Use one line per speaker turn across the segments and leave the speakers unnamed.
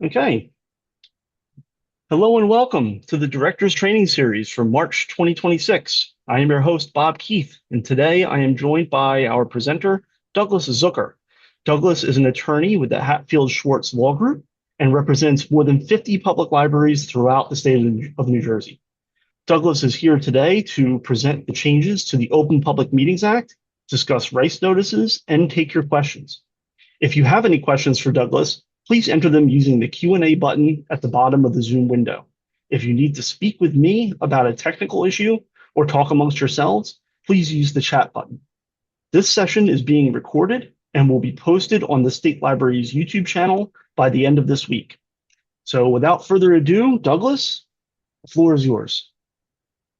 Okay. Hello and welcome to the Director's Training Series for March 2026. I am your host, Bob Keith, and today I am joined by our presenter, Douglas Zucker. Douglas is an attorney with the Hatfield Schwartz Law Group and represents more than 50 public libraries throughout the state of New Jersey. Douglas is here today to present the changes to the Open Public Meetings Act, discuss rights notices, and take your questions. If you have any questions for Douglas, please enter them using the Q&A button at the bottom of the Zoom window. If you need to speak with me about a technical issue or talk amongst yourselves, please use the chat button. This session is being recorded and will be posted on the State Library's YouTube channel by the end of this week. So without further ado, Douglas, the floor is yours.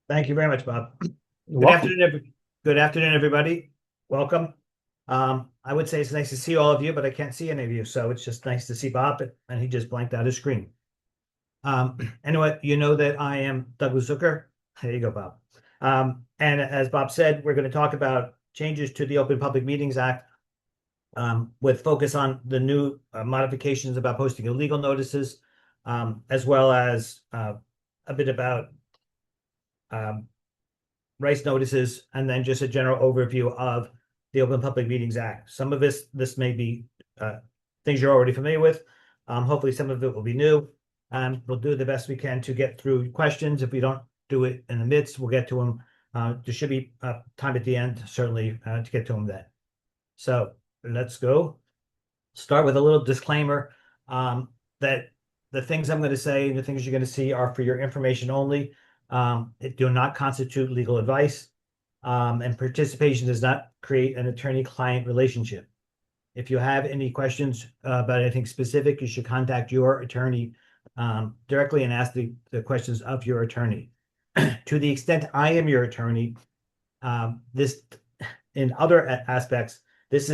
Thank you very much, Bob.
You're
Good
welcome.
afternoon, good afternoon, everybody. Welcome. I would say it's nice to see all of you, but I can't see any of you, so it's just nice to see Bob, and he just blanked out his screen. Anyway, you know that I am Douglas Zucker. There you go, Bob. And as Bob said, we're going to talk about changes to the Open Public Meetings Act, with focus on the new modifications about posting illegal notices, as well as a bit about rights notices, and then just a general overview of the Open Public Meetings Act. Some of this may be things you're already familiar with. Hopefully some of it will be new. And we'll do the best we can to get through questions. If we don't do it in the midst, we'll get to them. There should be time at the end, certainly, to get to them then. So let's go. Start with a little disclaimer that the things I'm going to say and the things you're going to see are for your information only. It do not constitute legal advice, and participation does not create an attorney-client relationship. If you have any questions about anything specific, you should contact your attorney directly and ask the questions of your attorney. To the extent I am your attorney, this in other aspects, this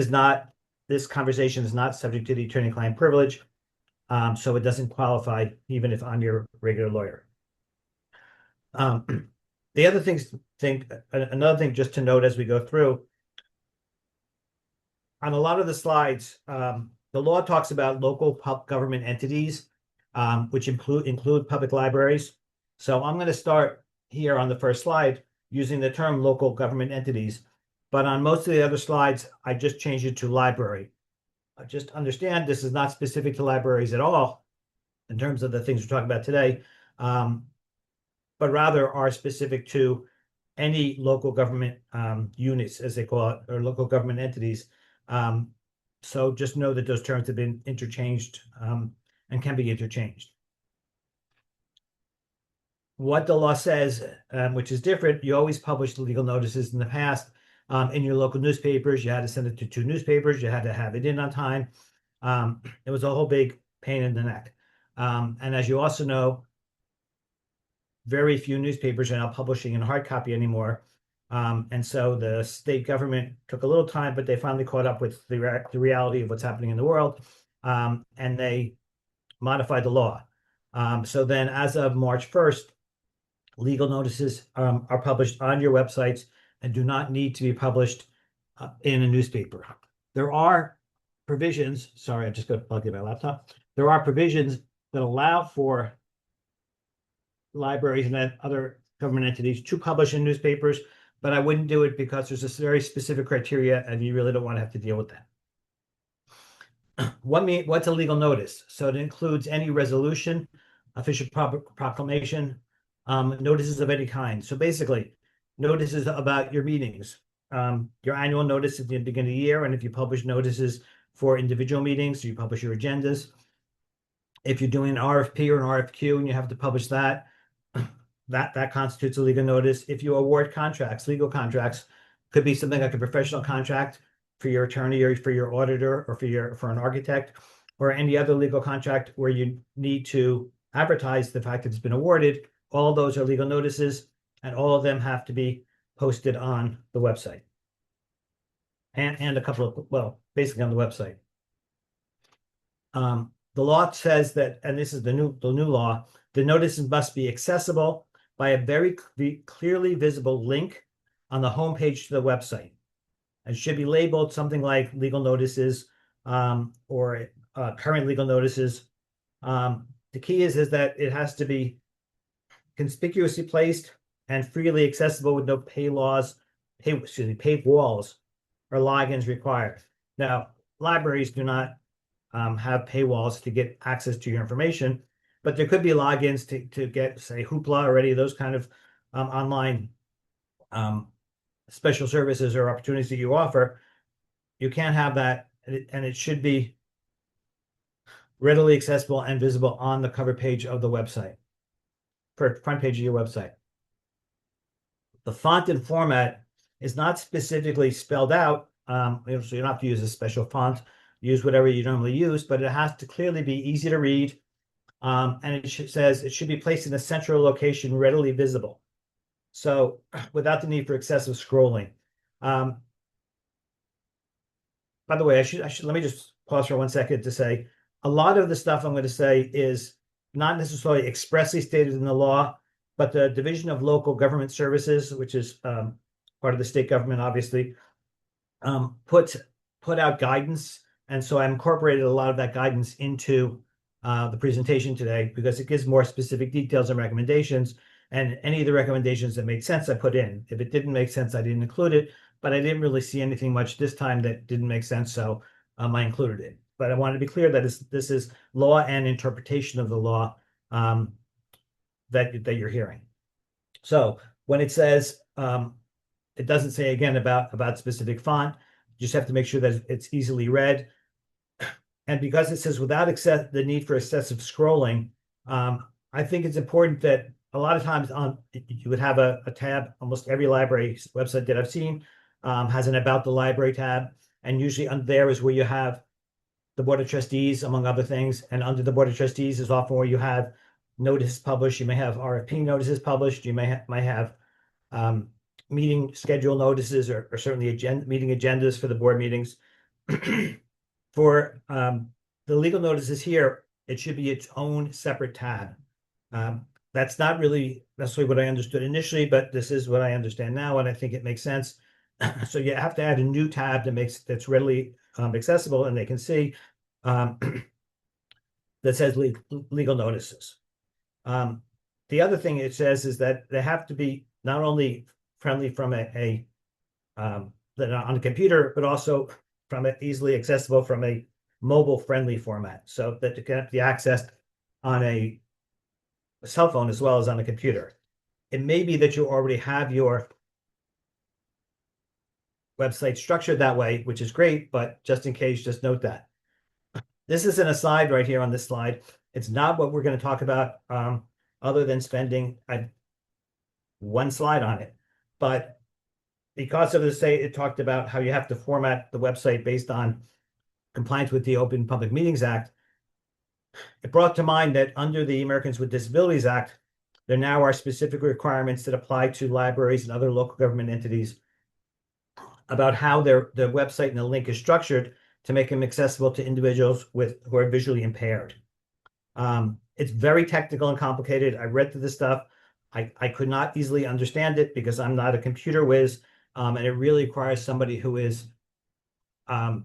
conversation is not subject to the attorney-client privilege, so it doesn't qualify even if I'm your regular lawyer. The other another thing just to note as we go through, on a lot of the slides, the law talks about local government entities, which include public libraries. So I'm going to start here on the first slide using the term local government entities, but on most of the other slides, I just changed it to library. Just understand this is not specific to libraries at all in terms of the things we're talking about today, but rather are specific to any local government units, as they call it, or local government entities. So just know that those terms have been interchanged and can be interchanged. What the law says, which is different, you always publish the legal notices in the past in your local newspapers. You had to send it to 2 newspapers. You had to have it in on time. It was a whole big pain in the neck. And as you also know, very few newspapers are now publishing in hard copy anymore. And so the state government took a little time, but they finally caught up with the reality of what's happening in the world, and they modified the law. So then as of March 1st, legal notices are published on your websites and do not need to be published in a newspaper. There are provisions, sorry, I just got to plug in my laptop. There are provisions that allow for libraries and other government entities to publish in newspapers, but I wouldn't do it because there's this very specific criteria and you really don't want to have to deal with that. What's a legal notice? So it includes any resolution, official proclamation, notices of any kind. So basically, notices about your meetings, your annual notice at the beginning of the year, and if you publish notices for individual meetings, you publish your agendas. If you're doing an RFP or an RFQ and you have to publish that, that constitutes a legal notice. If you award contracts, legal contracts, could be something like a professional contract for your attorney or for your auditor or for an architect, or any other legal contract where you need to advertise the fact that it's been awarded. All of those are legal notices, and all of them have to be posted on the website. And a couple of, well, basically on the website. The law says that, and this is the new law, the notices must be accessible by a very clearly visible link on the homepage to the website. It should be labeled something like legal notices, or current legal notices, The key is that it has to be conspicuously placed and freely accessible with no paved walls or logins required. Now, libraries do not have paywalls to get access to your information, but there could be logins to get, say, Hoopla or any of those kind of online special services or opportunities that you offer. You can't have that, and it should be readily accessible and visible on the cover page of the website, front page of your website. The font and format is not specifically spelled out, so you don't have to use a special font. Use whatever you normally use, but it has to clearly be easy to read. And it says it should be placed in a central location, readily visible. So without the need for excessive scrolling. By the way, let me just pause for 1 second to say a lot of the stuff I'm going to say is not necessarily expressly stated in the law, but the Division of Local Government Services, which is part of the state government, obviously, put out guidance. And so I incorporated a lot of that guidance into the presentation today because it gives more specific details and recommendations. And any of the recommendations that made sense, I put in. If it didn't make sense, I didn't include it. But I didn't really see anything much this time that didn't make sense, so I included it. But I wanted to be clear that this is law and interpretation of the law that you're hearing. So when it says, it doesn't say again about specific font. You just have to make sure that it's easily read. And because it says without the need for excessive scrolling, I think it's important that a lot of times you would have a tab. Almost every library website that I've seen has an About the Library tab. And usually under there is where you have the Board of Trustees, among other things. And under the Board of Trustees is often where you have notices published. You may have RFP notices published. You might have meeting schedule notices or certainly meeting agendas for the board meetings. For the legal notices here, it should be its own separate tab. That's not really necessarily what I understood initially, but this is what I understand now, and I think it makes sense. So you have to add a new tab that's readily accessible, and they can see that says legal notices. The other thing it says is that they have to be not only friendly from on a computer, but also from easily accessible from a mobile friendly format, so that it can be accessed on a cell phone as well as on a computer. It may be that you already have your website structured that way, which is great, but just in case, just note that. This is an aside right here on this slide. It's not what we're going to talk about, other than spending one slide on it. But because of the state, it talked about how you have to format the website based on compliance with the Open Public Meetings Act. It brought to mind that under the Americans with Disabilities Act, there now are specific requirements that apply to libraries and other local government entities about how their website and the link is structured to make them accessible to individuals who are visually impaired. It's very technical and complicated. I read through this stuff. I could not easily understand it because I'm not a computer whiz, and it really requires somebody who is very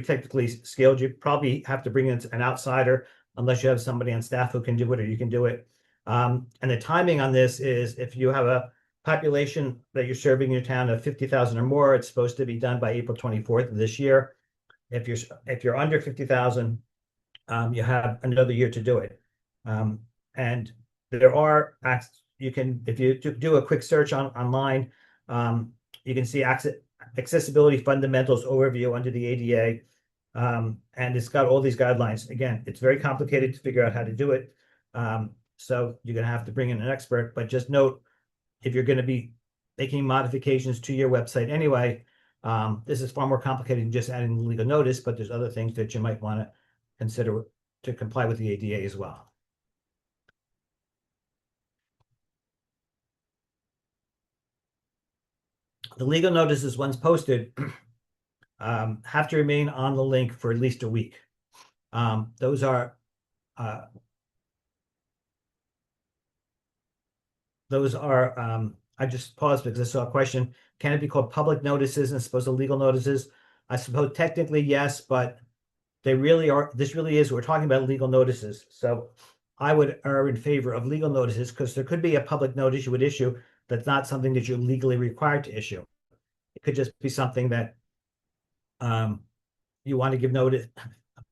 technically skilled. You probably have to bring in an outsider unless you have somebody on staff who can do it, or you can do it. And the timing on this is if you have a population that you're serving in your town of 50,000 or more, it's supposed to be done by April 24th of this year. If you're under 50,000, you have another year to do it. And there are acts if you do a quick search online, you can see accessibility fundamentals overview under the ADA. And it's got all these guidelines. Again, it's very complicated to figure out how to do it. So you're going to have to bring in an expert, but just note, if you're going to be making modifications to your website anyway, this is far more complicated than just adding the legal notice, but there's other things that you might want to consider to comply with the ADA as well. The legal notices, once posted, have to remain on the link for at least a week. Those are I just paused because I saw a question. Can it be called public notices as opposed to legal notices? I suppose technically yes, but they really are, this really is, we're talking about legal notices. So I would err in favor of legal notices because there could be a public notice you would issue that's not something that you're legally required to issue. It could just be something that you want to give notice.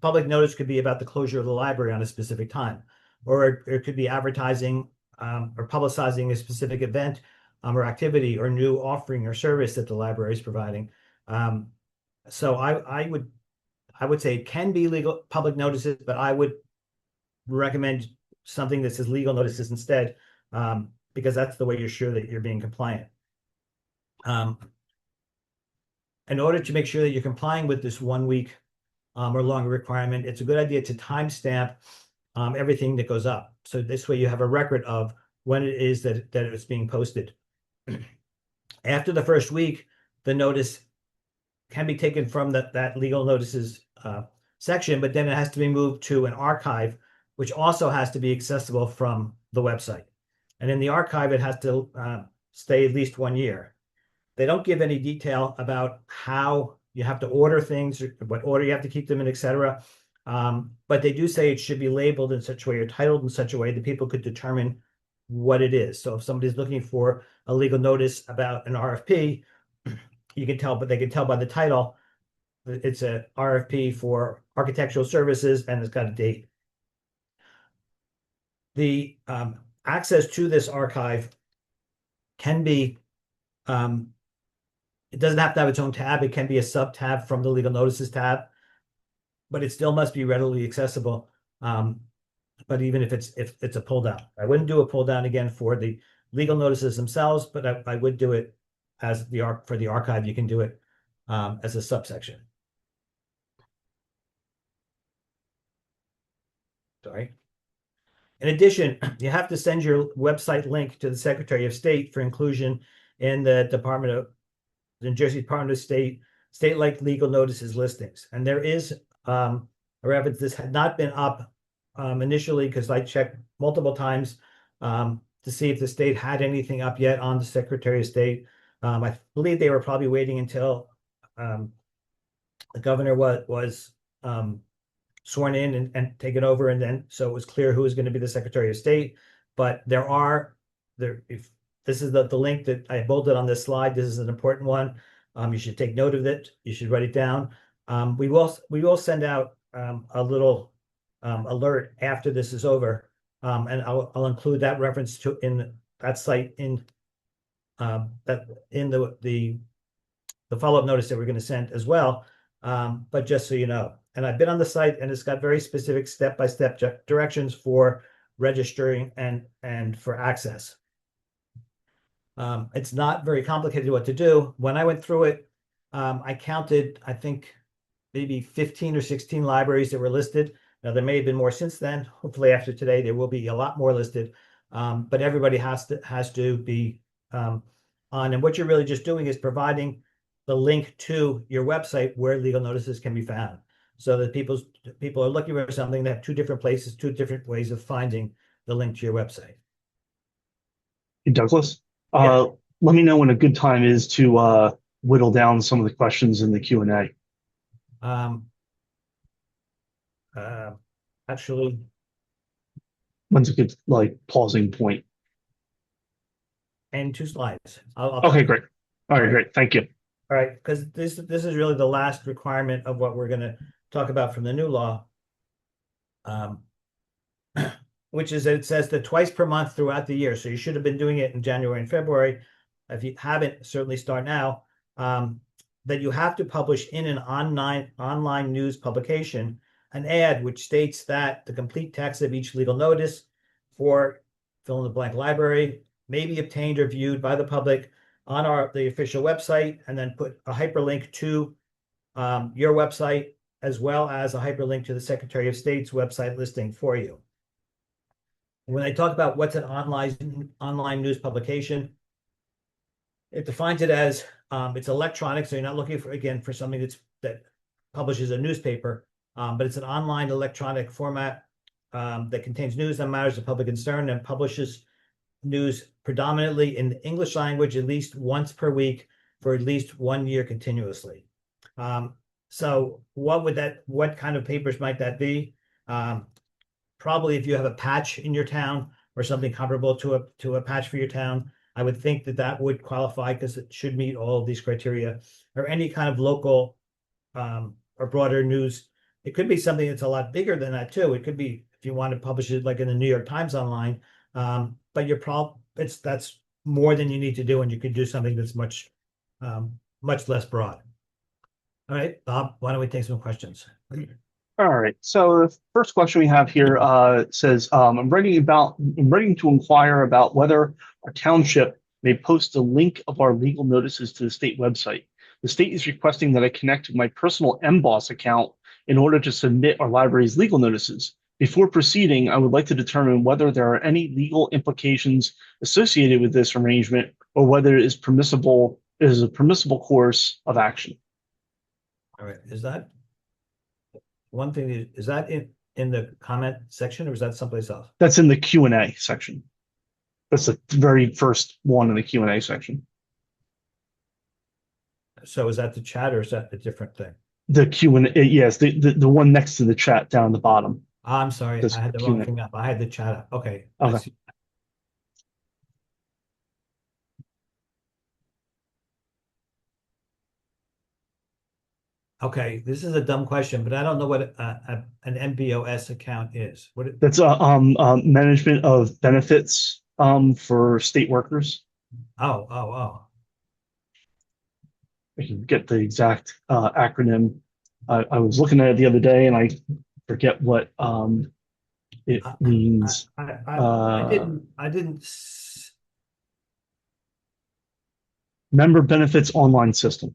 Public notice could be about the closure of the library on a specific time, or it could be advertising or publicizing a specific event or activity or new offering or service that the library is providing. So I would say it can be legal public notices, but I would recommend something that says legal notices instead, because that's the way you're sure that you're being compliant. In order to make sure that you're complying with this 1 week or longer requirement, it's a good idea to timestamp everything that goes up. So this way you have a record of when it is that it's being posted. After the first week, the notice can be taken from that legal notices section, but then it has to be moved to an archive, which also has to be accessible from the website. And in the archive, it has to stay at least 1 year. They don't give any detail about how you have to order things, what order you have to keep them in, etc. But they do say it should be labeled in such a way or titled in such a way that people could determine what it is. So if somebody's looking for a legal notice about an RFP, you can tell, but they can tell by the title that it's a RFP for architectural services and it's got a date. The access to this archive can be it doesn't have to have its own tab. It can be a sub tab from the legal notices tab, but it still must be readily accessible. But even if it's a pull down, I wouldn't do a pull down again for the legal notices themselves, but I would do it as for the archive. You can do it as a subsection. Sorry. In addition, you have to send your website link to the Secretary of State for inclusion in the New Jersey Department of state-like legal notices listings. And there is a reference. This had not been up initially because I checked multiple times to see if the state had anything up yet on the Secretary of State. I believe they were probably waiting until the governor was sworn in and taken over, and then so it was clear who was going to be the Secretary of State. But if this is the link that I bolded on this slide. This is an important one. You should take note of it. You should write it down. We will send out a little alert after this is over, and I'll include that reference to in that site in the follow-up notice that we're going to send as well. But just so you know, and I've been on the site and it's got very specific step-by-step directions for registering and for access. It's not very complicated what to do. When I went through it, I counted, I think, maybe 15 or 16 libraries that were listed. Now, there may have been more since then. Hopefully, after today, there will be a lot more listed. But everybody has to be on. And what you're really just doing is providing the link to your website where legal notices can be found, so that people are looking for something. They have two different places, two different ways of finding the link to your website.
Douglas,
Yeah.
let me know when a good time is to whittle down some of the questions in the Q&A.
Actually,
When's a good pausing point?
and 2 slides. I'll
Okay, great. All right, great. Thank you.
All right, because this is really the last requirement of what we're going to talk about from the new law, which is that it says that twice per month throughout the year. So you should have been doing it in January and February. If you haven't, certainly start now. That you have to publish in an online news publication an ad which states that the complete text of each legal notice for fill in the blank library may be obtained or viewed by the public on the official website, and then put a hyperlink to your website, as well as a hyperlink to the Secretary of State's website listing for you. When I talk about what's an online news publication, it defines it as it's electronic, so you're not looking for something that publishes a newspaper, but it's an online electronic format that contains news that matters of public concern and publishes news predominantly in the English language at least once per week for at least 1 year continuously. So what kind of papers might that be? Probably if you have a patch in your town or something comparable to a patch for your town, I would think that that would qualify because it should meet all of these criteria, or any kind of local or broader news. It could be something that's a lot bigger than that too. It could be if you want to publish it like in the New York Times online. But that's more than you need to do, and you could do something that's much less broad. All right, Bob, why don't we take some questions?
All right. So the first question we have here says, I'm writing to inquire about whether our township may post a link of our legal notices to the state website. The state is requesting that I connect with my personal MBOSS account in order to submit our library's legal notices. Before proceeding, I would like to determine whether there are any legal implications associated with this arrangement or whether it is a permissible course of action.
All right, is that one thing? Is that in the comment section, or is that someplace else?
That's in the Q&A section. That's the very first one in the Q&A section.
So is that the chat, or is that a different thing?
The Q&A, yes, the one next to the chat down at the bottom.
I'm sorry,
This
I had the wrong
Q&A.
thing up. I had the chat up. Okay. I
Okay.
see. Okay, this is a dumb question, but I don't know what an MBOS account is.
That's management of benefits for state workers.
Oh.
I can get the exact acronym. I was looking at it the other day and I forget what it
I,
means.
I didn't.
Member benefits online system.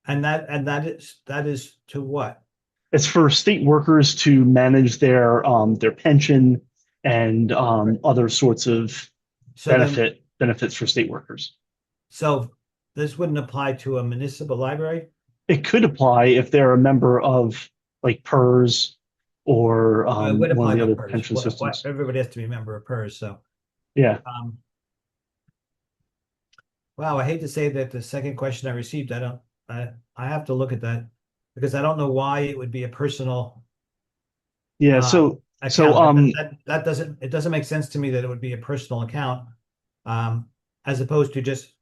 And that is to what?
It's for state workers to manage their pension and
Right.
other sorts of
So then,
benefits for state workers.
so this wouldn't apply to a municipal library?
It could apply if they're a member of like PERS or
It would
one of
apply
the
to
other
PERS.
pension systems.
Everybody has to be a member of PERS. So,
Yeah.
wow, I hate to say that the second question I received, I have to look at that because I don't know why it would be a personal
Yeah.
uh,
So
account. That doesn't make sense to me that it would be a personal account, as opposed to just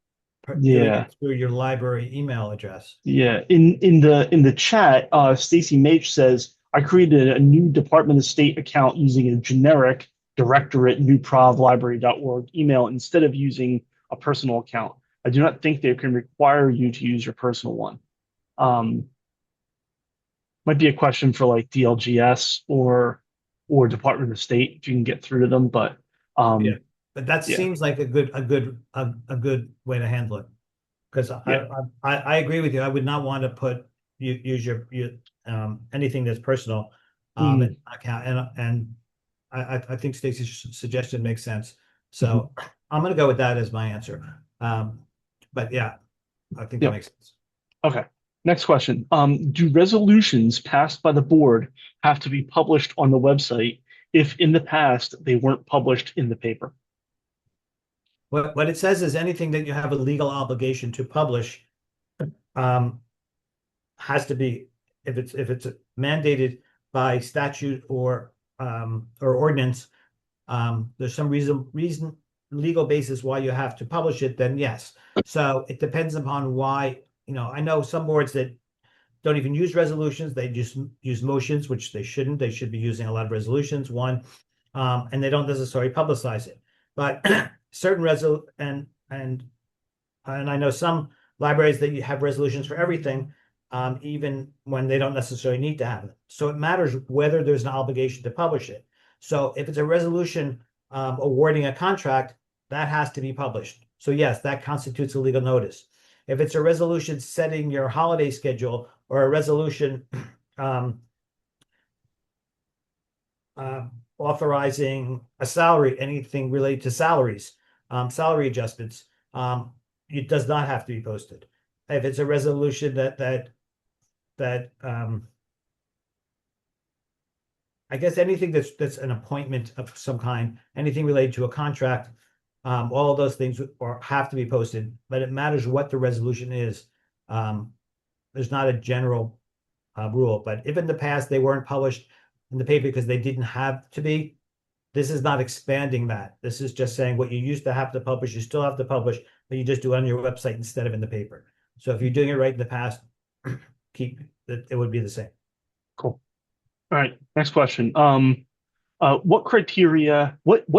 doing
yeah.
it through your library email address.
Yeah. In the chat, Stacy Mage says, I created a new Department of State account using a generic directorate newprovlibrary.org email instead of using a personal account. I do not think they can require you to use your personal one. Um, might be a question for like DLGS or Department of State if you can get through to them, but
Yeah, but that
yeah,
seems like a good way to handle it. Because
yeah.
I agree with you. I would not want to use your anything that's personal
Mm,
in account, and I think Stacy's suggestion makes sense.
mhm.
So I'm going to go with that as my answer. But yeah, I think that
Yep.
makes sense.
Okay. Next question. Do resolutions passed by the board have to be published on the website if in the past they weren't published in the paper?
What it says is anything that you have a legal obligation to publish um, has to be if it's mandated by statute or ordinance. There's some reason legal basis why you have to publish it, then yes. So it depends upon why, I know some boards that don't even use resolutions, they just use motions, which they shouldn't. They should be using a lot of resolutions, one, and they don't necessarily publicize it. But certain and I know some libraries that you have resolutions for everything, even when they don't necessarily need to have it. So it matters whether there's an obligation to publish it. So if it's a resolution awarding a contract, that has to be published. So yes, that constitutes a legal notice. If it's a resolution setting your holiday schedule or a resolution um, authorizing a salary, anything related to salaries, salary adjustments, it does not have to be posted. If it's a resolution that I guess anything that's an appointment of some kind, anything related to a contract, All of those things have to be posted, but it matters what the resolution is. There's not a general rule, but if in the past they weren't published in the paper because they didn't have to be, this is not expanding that. This is just saying what you used to have to publish, you still have to publish, but you just do it on your website instead of in the paper. So if you're doing it right in the past, keep it, it would be the same.
Cool. All right, next question. What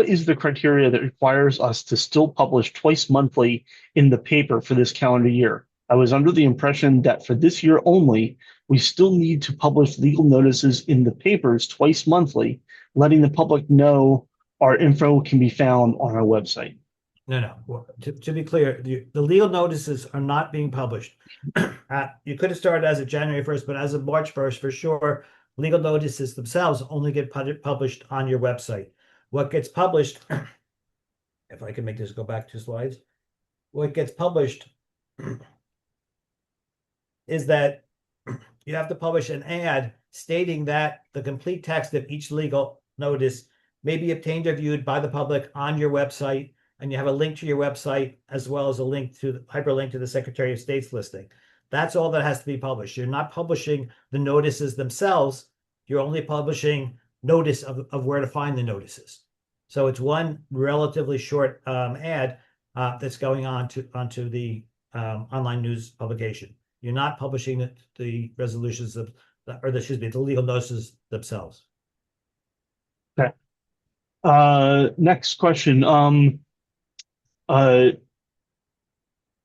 is the criteria that requires us to still publish twice monthly in the paper for this calendar year? I was under the impression that for this year only, we still need to publish legal notices in the papers twice monthly, letting the public know our info can be found on our website.
No. Well, to be clear, the legal notices are not being published. You could have started as of January 1st, but as of March 1st, for sure, legal notices themselves only get published on your website. What gets published, if I can make this go back 2 slides, what gets published is that you have to publish an ad stating that the complete text of each legal notice may be obtained or viewed by the public on your website, and you have a link to your website as well as a link to the hyperlink to the Secretary of State's listing. That's all that has to be published. You're not publishing the notices themselves. You're only publishing notice of where to find the notices. So it's one relatively short ad that's going on onto the online news publication. You're not publishing the resolutions of, or excuse me, the legal notices themselves.
Okay. Next question.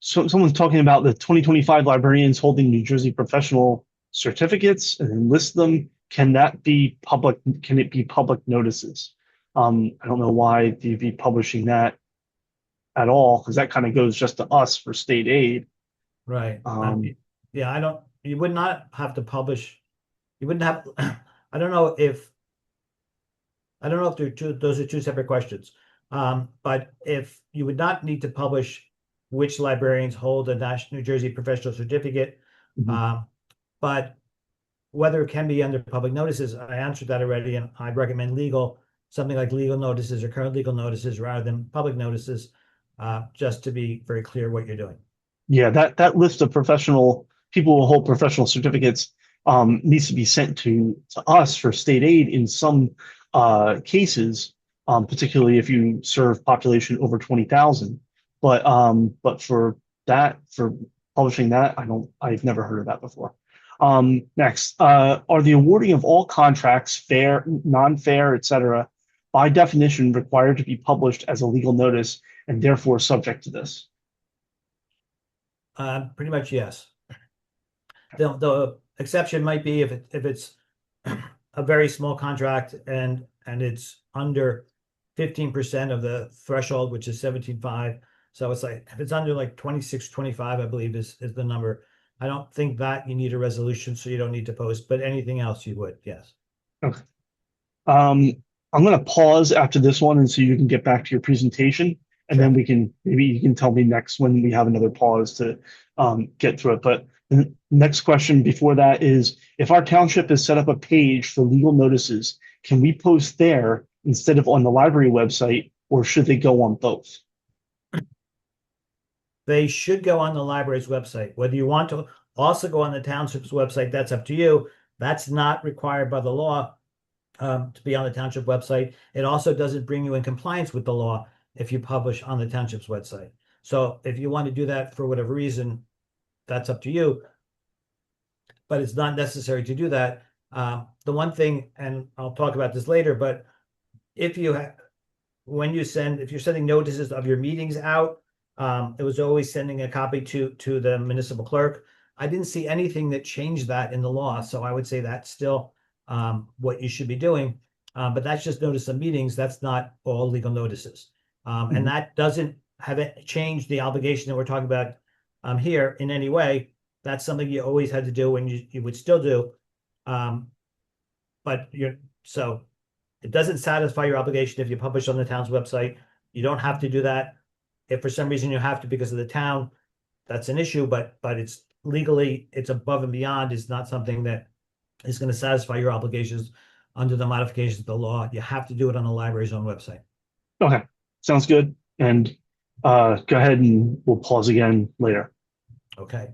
So someone's talking about the 2025 librarians holding New Jersey professional certificates and then list them. Can that be public? Can it be public notices? I don't know why you'd be publishing that at all, because that kind of goes just to us for state aid.
Right. Yeah, you would not have to publish. You wouldn't have, I don't know if those are 2 separate questions. But if you would not need to publish which librarians hold a New Jersey professional certificate, but whether it can be under public notices, I answered that already, and I recommend something like legal notices or current legal notices rather than public notices, just to be very clear what you're doing.
Yeah, that list of professional people who hold professional certificates needs to be sent to us for state aid in some cases, particularly if you serve population over 20,000. But for publishing that, I've never heard of that before. Next, are the awarding of all contracts, fair, non-fair, etc., by definition required to be published as a legal notice and therefore subject to this?
Pretty much, yes. The exception might be if it's a very small contract and it's under 15% of the threshold, which is 17.5. So it's like if it's under like 26.25, I believe is the number. I don't think that you need a resolution, so you don't need to post, but anything else you would, yes.
Okay. I'm going to pause after this one and so you can get back to your presentation, and then maybe you can tell me next when we have another pause to get through it. But the next question before that is, if our township has set up a page for legal notices, can we post there instead of on the library website, or should they go on both?
They should go on the library's website. Whether you want to also go on the township's website, that's up to you. That's not required by the law to be on the township website. It also doesn't bring you in compliance with the law if you publish on the township's website. So if you want to do that for whatever reason, that's up to you. But it's not necessary to do that. The one thing, and I'll talk about this later, but if you're sending notices of your meetings out, it was always sending a copy to the municipal clerk. I didn't see anything that changed that in the law, so I would say that's still what you should be doing. But that's just notice of meetings. That's not all legal notices. And that doesn't have it changed the obligation that we're talking about here in any way. That's something you always had to do and you would still do. So it doesn't satisfy your obligation if you publish on the town's website. You don't have to do that. If for some reason you have to because of the town, that's an issue, but it's legally, it's above and beyond. It's not something that is going to satisfy your obligations under the modifications of the law. You have to do it on the library's own website.
Okay, sounds good. And go ahead and we'll pause again later.
Okay.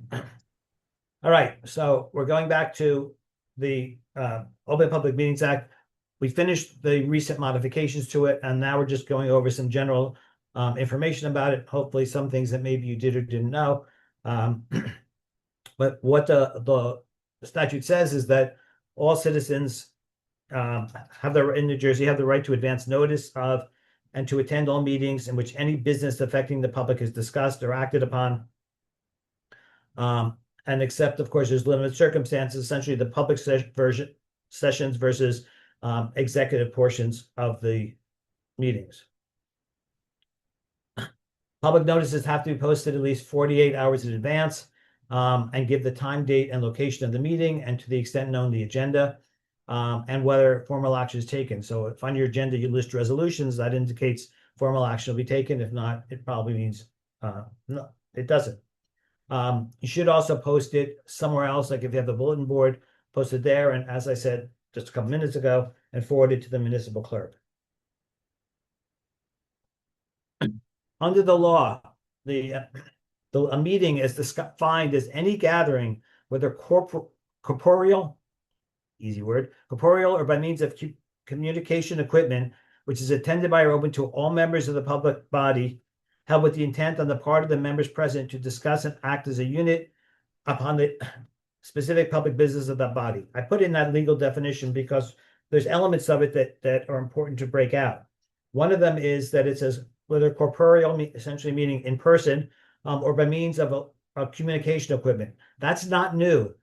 All right, so we're going back to the Open Public Meetings Act. We finished the recent modifications to it, and now we're just going over some general information about it. Hopefully, some things that maybe you did or didn't know. But what the statute says is that all citizens in New Jersey have the right to advance notice of and to attend all meetings in which any business affecting the public is discussed or acted upon. And except, of course, there's limited circumstances, essentially the public sessions versus executive portions of the meetings. Public notices have to be posted at least 48 hours in advance and give the time, date, and location of the meeting, and to the extent known, the agenda, and whether formal action is taken. So if on your agenda you list resolutions, that indicates formal action will be taken. If not, it probably means no, it doesn't. You should also post it somewhere else, like if you have the bulletin board, post it there, and as I said just a couple minutes ago, and forward it to the municipal clerk. Under the law, a meeting is defined as any gathering, whether corporeal, easy word, corporeal, or by means of communication equipment, which is attended by or open to all members of the public body, held with the intent on the part of the members present to discuss and act as a unit upon the specific public business of that body. I put in that legal definition because there's elements of it that are important to break out. One of them is that it says whether corporeal, essentially meaning in person, or by means of a communication equipment. That's not new.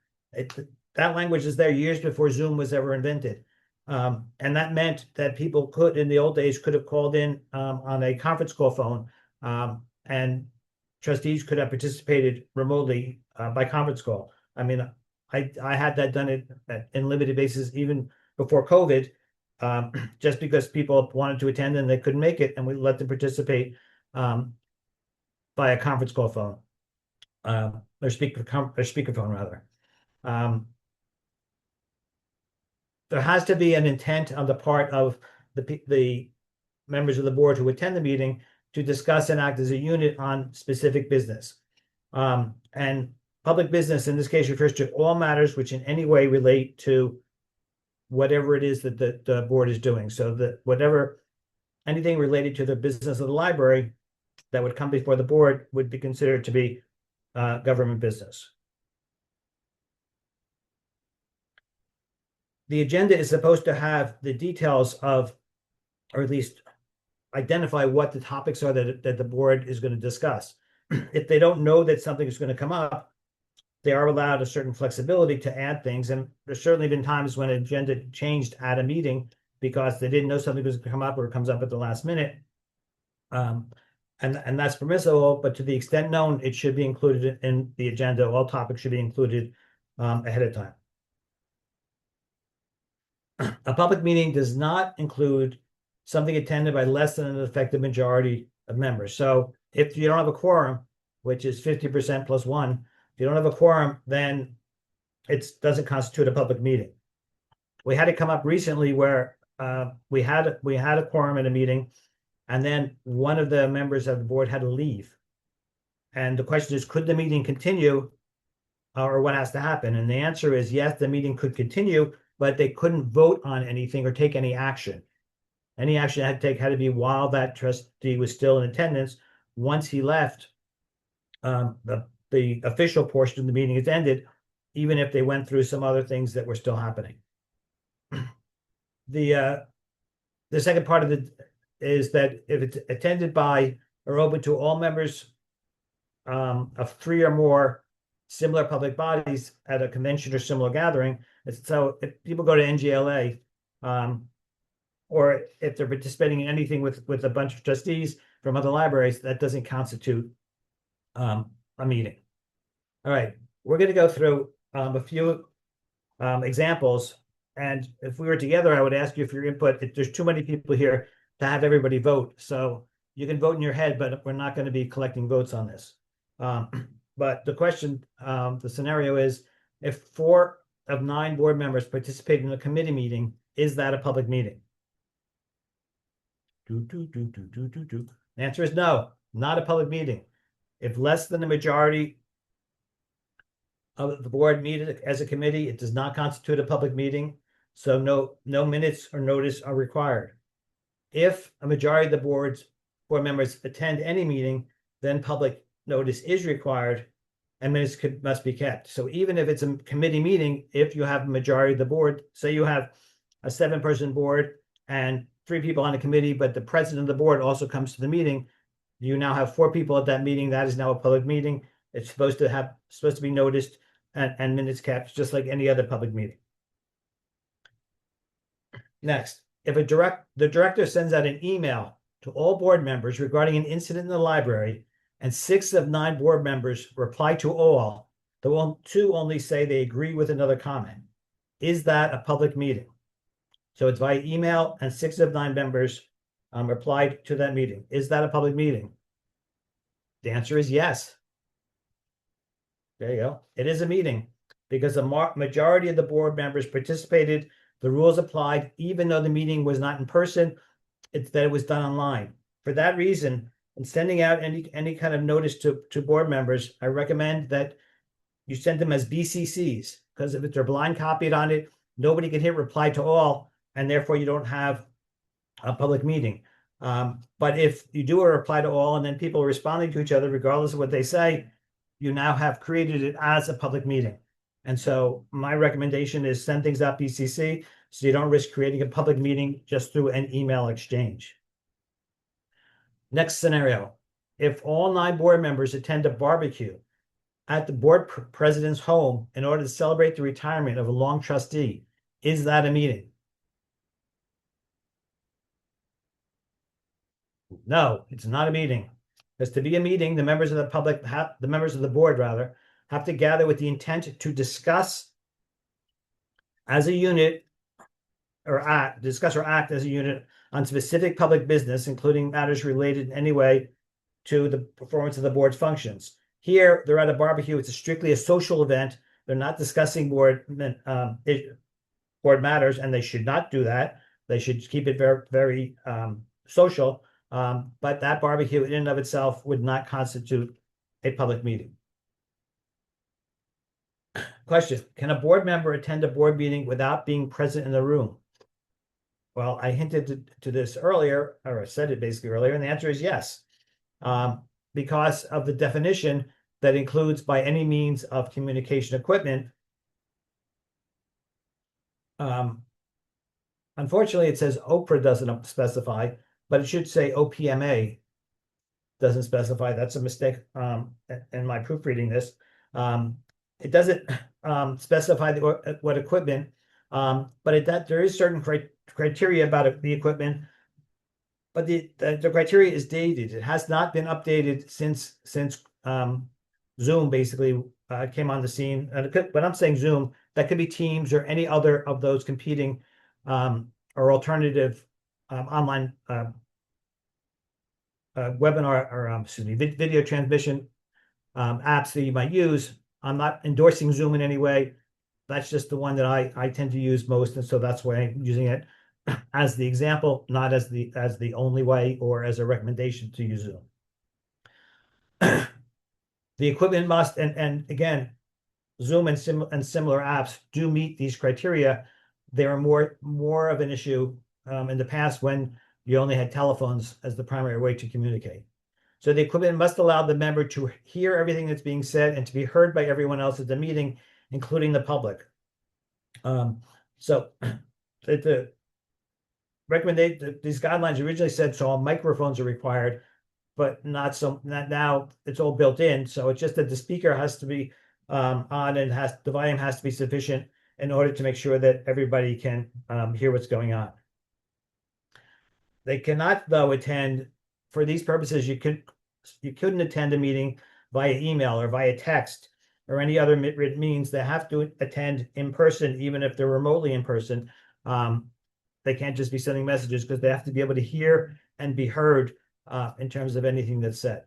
That language is there years before Zoom was ever invented. And that meant that people could, in the old days, could have called in on a conference call phone, and trustees could have participated remotely by conference call. I mean, I had that done in limited basis even before COVID, just because people wanted to attend and they couldn't make it, and we let them participate by a conference call phone, or speakerphone rather. There has to be an intent on the part of the members of the board who attend the meeting to discuss and act as a unit on specific business. And public business in this case refers to all matters which in any way relate to whatever it is that the board is doing. So that anything related to the business of the library that would come before the board would be considered to be government business. The agenda is supposed to have the details of, or at least identify what the topics are that the board is going to discuss. If they don't know that something is going to come up, they are allowed a certain flexibility to add things. And there's certainly been times when an agenda changed at a meeting because they didn't know something was going to come up or it comes up at the last minute. And that's permissible, but to the extent known, it should be included in the agenda. All topics should be included ahead of time. A public meeting does not include something attended by less than an effective majority of members. So if you don't have a quorum, which is 50% plus one, if you don't have a quorum, then it doesn't constitute a public meeting. We had it come up recently where we had a quorum in a meeting, and then one of the members of the board had to leave. And the question is, could the meeting continue, or what has to happen? And the answer is yes, the meeting could continue, but they couldn't vote on anything or take any action. Any action had to be while that trustee was still in attendance. Once he left, the official portion of the meeting is ended, even if they went through some other things that were still happening. The second part of it is that if it's attended by or open to all members of three or more similar public bodies at a convention or similar gathering. So if people go to NGLA, or if they're participating in anything with a bunch of trustees from other libraries, that doesn't constitute a meeting. All right, we're going to go through a few examples, and if we were together, I would ask you for your input. There's too many people here to have everybody vote, so you can vote in your head, but we're not going to be collecting votes on this. But the question, the scenario is, if 4 of 9 board members participate in a committee meeting, is that a public meeting? The answer is no, not a public meeting. If less than the majority of the board meet as a committee, it does not constitute a public meeting. So no minutes or notice are required. If a majority of the board members attend any meeting, then public notice is required and minutes must be kept. So even if it's a committee meeting, if you have a majority of the board, say you have a 7-person board and 3 people on the committee, but the president of the board also comes to the meeting, you now have 4 people at that meeting. That is now a public meeting. It's supposed to be noticed and minutes kept, just like any other public meeting. Next, if the director sends out an email to all board members regarding an incident in the library, and 6 of 9 board members reply to all, the 2 only say they agree with another comment. Is that a public meeting? So it's via email, and 6 of 9 members replied to that meeting. Is that a public meeting? The answer is yes. There you go. It is a meeting because the majority of the board members participated. The rules applied, even though the meeting was not in person, that it was done online. For that reason, in sending out any kind of notice to board members, I recommend that you send them as BCCs, because if they're blind copied on it, nobody can hit reply to all, and therefore you don't have a public meeting. But if you do a reply to all and then people are responding to each other, regardless of what they say, you now have created it as a public meeting. And so my recommendation is send things out BCC so you don't risk creating a public meeting just through an email exchange. Next scenario, if all 9 board members attend a barbecue at the board president's home in order to celebrate the retirement of a long trustee, is that a meeting? No, it's not a meeting. Because to be a meeting, the members of the board have to gather with the intent to discuss as a unit or act as a unit on specific public business, including matters related in any way to the performance of the board's functions. Here, they're at a barbecue. It's strictly a social event. They're not discussing board matters, and they should not do that. They should keep it very, very social. But that barbecue in and of itself would not constitute a public meeting. Question: can a board member attend a board meeting without being present in the room? Well, I hinted to this earlier, or I said it basically earlier, and the answer is yes. Because of the definition that includes by any means of communication equipment. Unfortunately, it says OPRA doesn't specify, but it should say OPMA doesn't specify. That's a mistake in my proofreading this. It doesn't specify what equipment, but there is certain criteria about the equipment. But the criteria is dated. It has not been updated since Zoom basically came on the scene. When I'm saying Zoom, that could be Teams or any other of those competing or alternative online webinar or video transmission apps that you might use. I'm not endorsing Zoom in any way. That's just the one that I tend to use most, and so that's why I'm using it as the example, not as the only way or as a recommendation to use Zoom. The equipment must, and again, Zoom and similar apps do meet these criteria. They are more of an issue in the past when you only had telephones as the primary way to communicate. So the equipment must allow the member to hear everything that's being said and to be heard by everyone else at the meeting, including the public. So the recommendation, these guidelines originally said so all microphones are required, but not now it's all built in. So it's just that the speaker has to be on and the volume has to be sufficient in order to make sure that everybody can hear what's going on. They cannot, though, attend for these purposes. You couldn't attend a meeting via email or via text or any other means. They have to attend in person, even if they're remotely in person. They can't just be sending messages because they have to be able to hear and be heard in terms of anything that's said.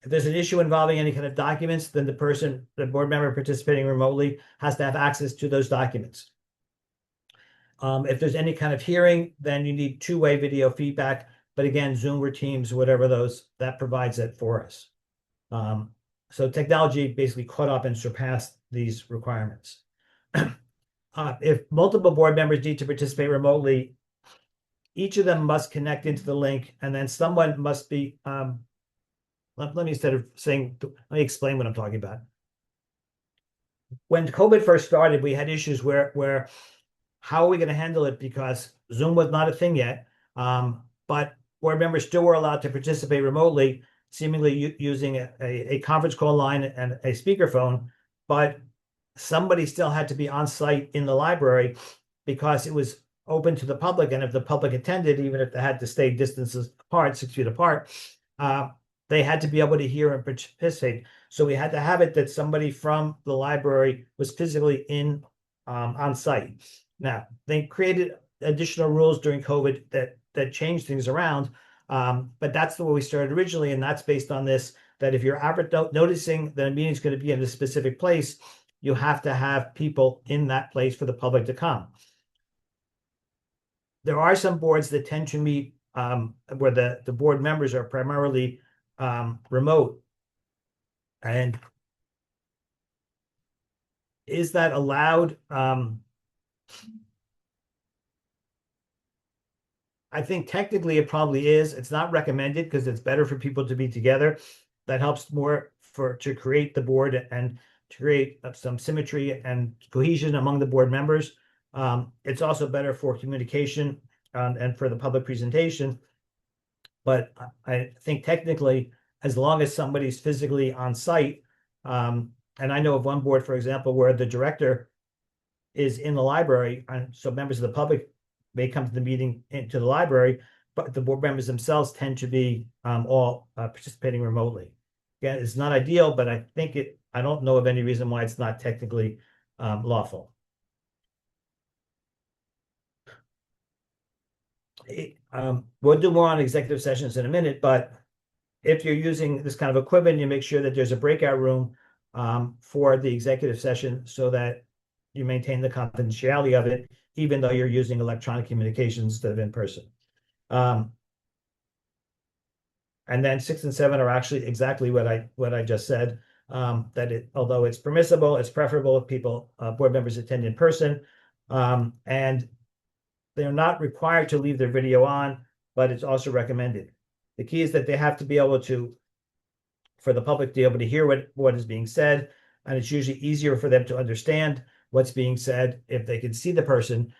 If there's an issue involving any kind of documents, then the board member participating remotely has to have access to those documents. If there's any kind of hearing, then you need two-way video feedback. But again, Zoom or Teams, whatever that provides it for us. So technology basically caught up and surpassed these requirements. If multiple board members need to participate remotely, each of them must connect into the link, and then someone must be, let me, instead of saying, let me explain what I'm talking about. When COVID first started, we had issues where how are we going to handle it? Because Zoom was not a thing yet, but board members still were allowed to participate remotely, seemingly using a conference call line and a speakerphone, but somebody still had to be on site in the library because it was open to the public. And if the public attended, even if they had to stay distances apart, 6 feet apart, they had to be able to hear and participate. So we had to have it that somebody from the library was physically on site. Now, they created additional rules during COVID that changed things around, but that's the way we started originally, and that's based on this, that if you're noticing that a meeting is going to be in a specific place, you have to have people in that place for the public to come. There are some boards that tend to meet where the board members are primarily remote. And is that allowed? I think technically it probably is. It's not recommended because it's better for people to be together. That helps more to create the board and to create some symmetry and cohesion among the board members. It's also better for communication and for the public presentation. But I think technically, as long as somebody's physically on site, and I know of one board, for example, where the director is in the library, and so members of the public may come to the meeting into the library, but the board members themselves tend to be all participating remotely. Yeah, it's not ideal, but I think I don't know of any reason why it's not technically lawful. We'll do more on executive sessions in a minute, but if you're using this kind of equipment, you make sure that there's a breakout room for the executive session so that you maintain the confidentiality of it, even though you're using electronic communications instead of in person. And then 6 and 7 are actually exactly what I just said. Although it's permissible, it's preferable if board members attend in person, and they're not required to leave their video on, but it's also recommended. The key is that they have to be able for the public to be able to hear what is being said, and it's usually easier for them to understand what's being said if they can see the person,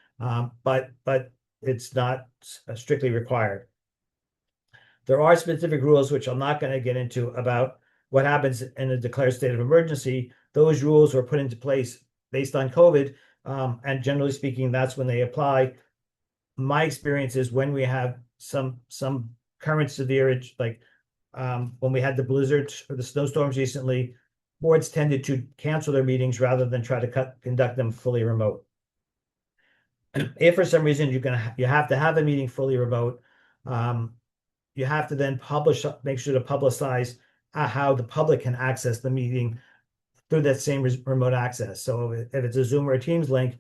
but it's not strictly required. There are specific rules, which I'm not going to get into, about what happens in a declared state of emergency. Those rules were put into place based on COVID, and generally speaking, that's when they apply. My experience is when we have some current severage, like when we had the blizzards or the snowstorms recently, boards tended to cancel their meetings rather than try to conduct them fully remote. If for some reason you have to have a meeting fully remote, you have to then make sure to publicize how the public can access the meeting through that same remote access. So if it's a Zoom or a Teams link,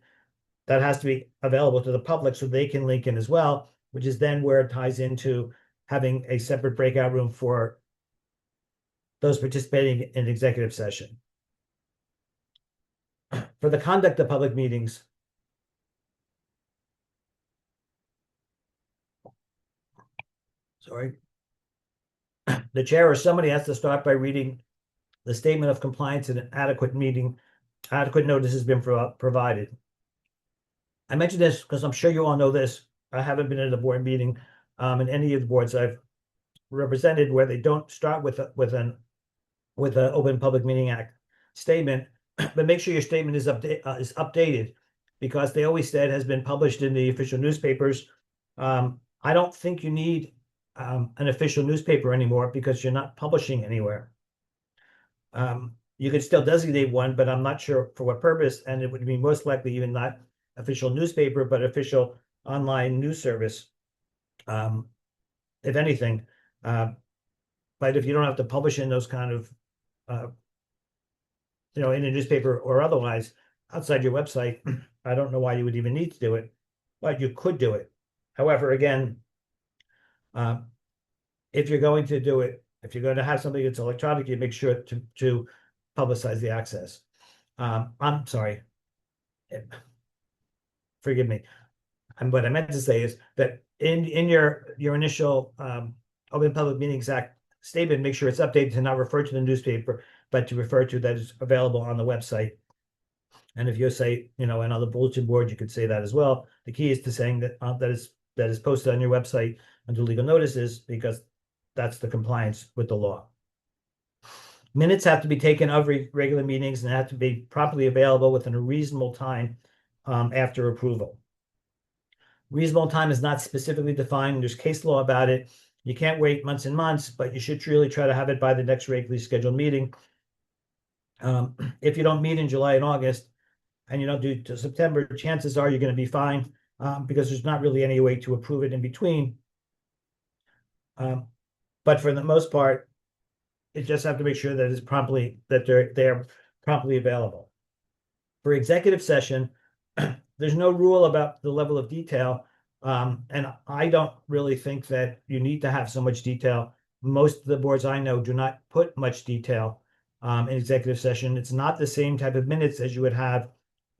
that has to be available to the public so they can link in as well, which is then where it ties into having a separate breakout room for those participating in executive session. For the conduct of public meetings, the chair or somebody has to start by reading the statement of compliance and adequate notice has been provided. I mention this because I'm sure you all know this. I haven't been at a board meeting in any of the boards I've represented where they don't start with an Open Public Meeting Act statement, but make sure your statement is updated, because they always said has been published in the official newspapers. I don't think you need an official newspaper anymore because you're not publishing anywhere. You could still designate one, but I'm not sure for what purpose, and it would be most likely even not official newspaper, but official online news service, if anything. But if you don't have to publish in those kind of, in a newspaper or otherwise outside your website, I don't know why you would even need to do it. but you could do it. However, again, if you're going to do it, if you're going to have something that's electronic, you make sure to publicize the access. I'm sorry. Forgive me. And what I meant to say is that in your initial Open Public Meetings Act statement, make sure it's updated to not refer to the newspaper, but to refer to that is available on the website. And if you say, and on the bulletin board, you could say that as well. The key is to saying that that is posted on your website under legal notices, because that's the compliance with the law. Minutes have to be taken of regular meetings and have to be properly available within a reasonable time after approval. Reasonable time is not specifically defined. There's case law about it. You can't wait months and months, but you should really try to have it by the next regularly scheduled meeting. If you don't meet in July and August, and you don't do to September, chances are you're going to be fine, because there's not really any way to approve it in between. But for the most part, you just have to make sure that they're promptly available. For executive session, there's no rule about the level of detail, and I don't really think that you need to have so much detail. Most of the boards I know do not put much detail in executive session. It's not the same type of minutes as you would have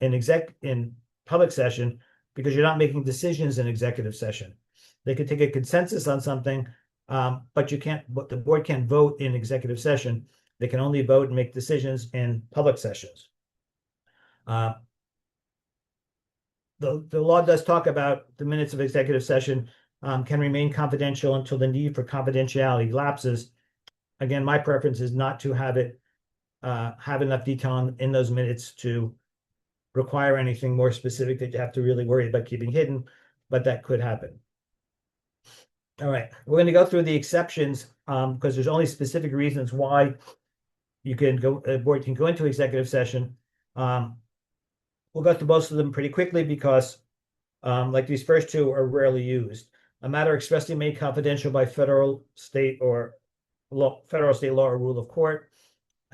in public session, because you're not making decisions in executive session. They could take a consensus on something, but the board can't vote in executive session. They can only vote and make decisions in public sessions. The law does talk about the minutes of executive session can remain confidential until the need for confidentiality lapses. Again, my preference is not to have it have enough detail in those minutes to require anything more specific that you have to really worry about keeping hidden, but that could happen. All right, we're going to go through the exceptions because there's only specific reasons why a board can go into executive session. We'll go through most of them pretty quickly because like these first two are rarely used. A matter expressly made confidential by federal, state law, or rule of court.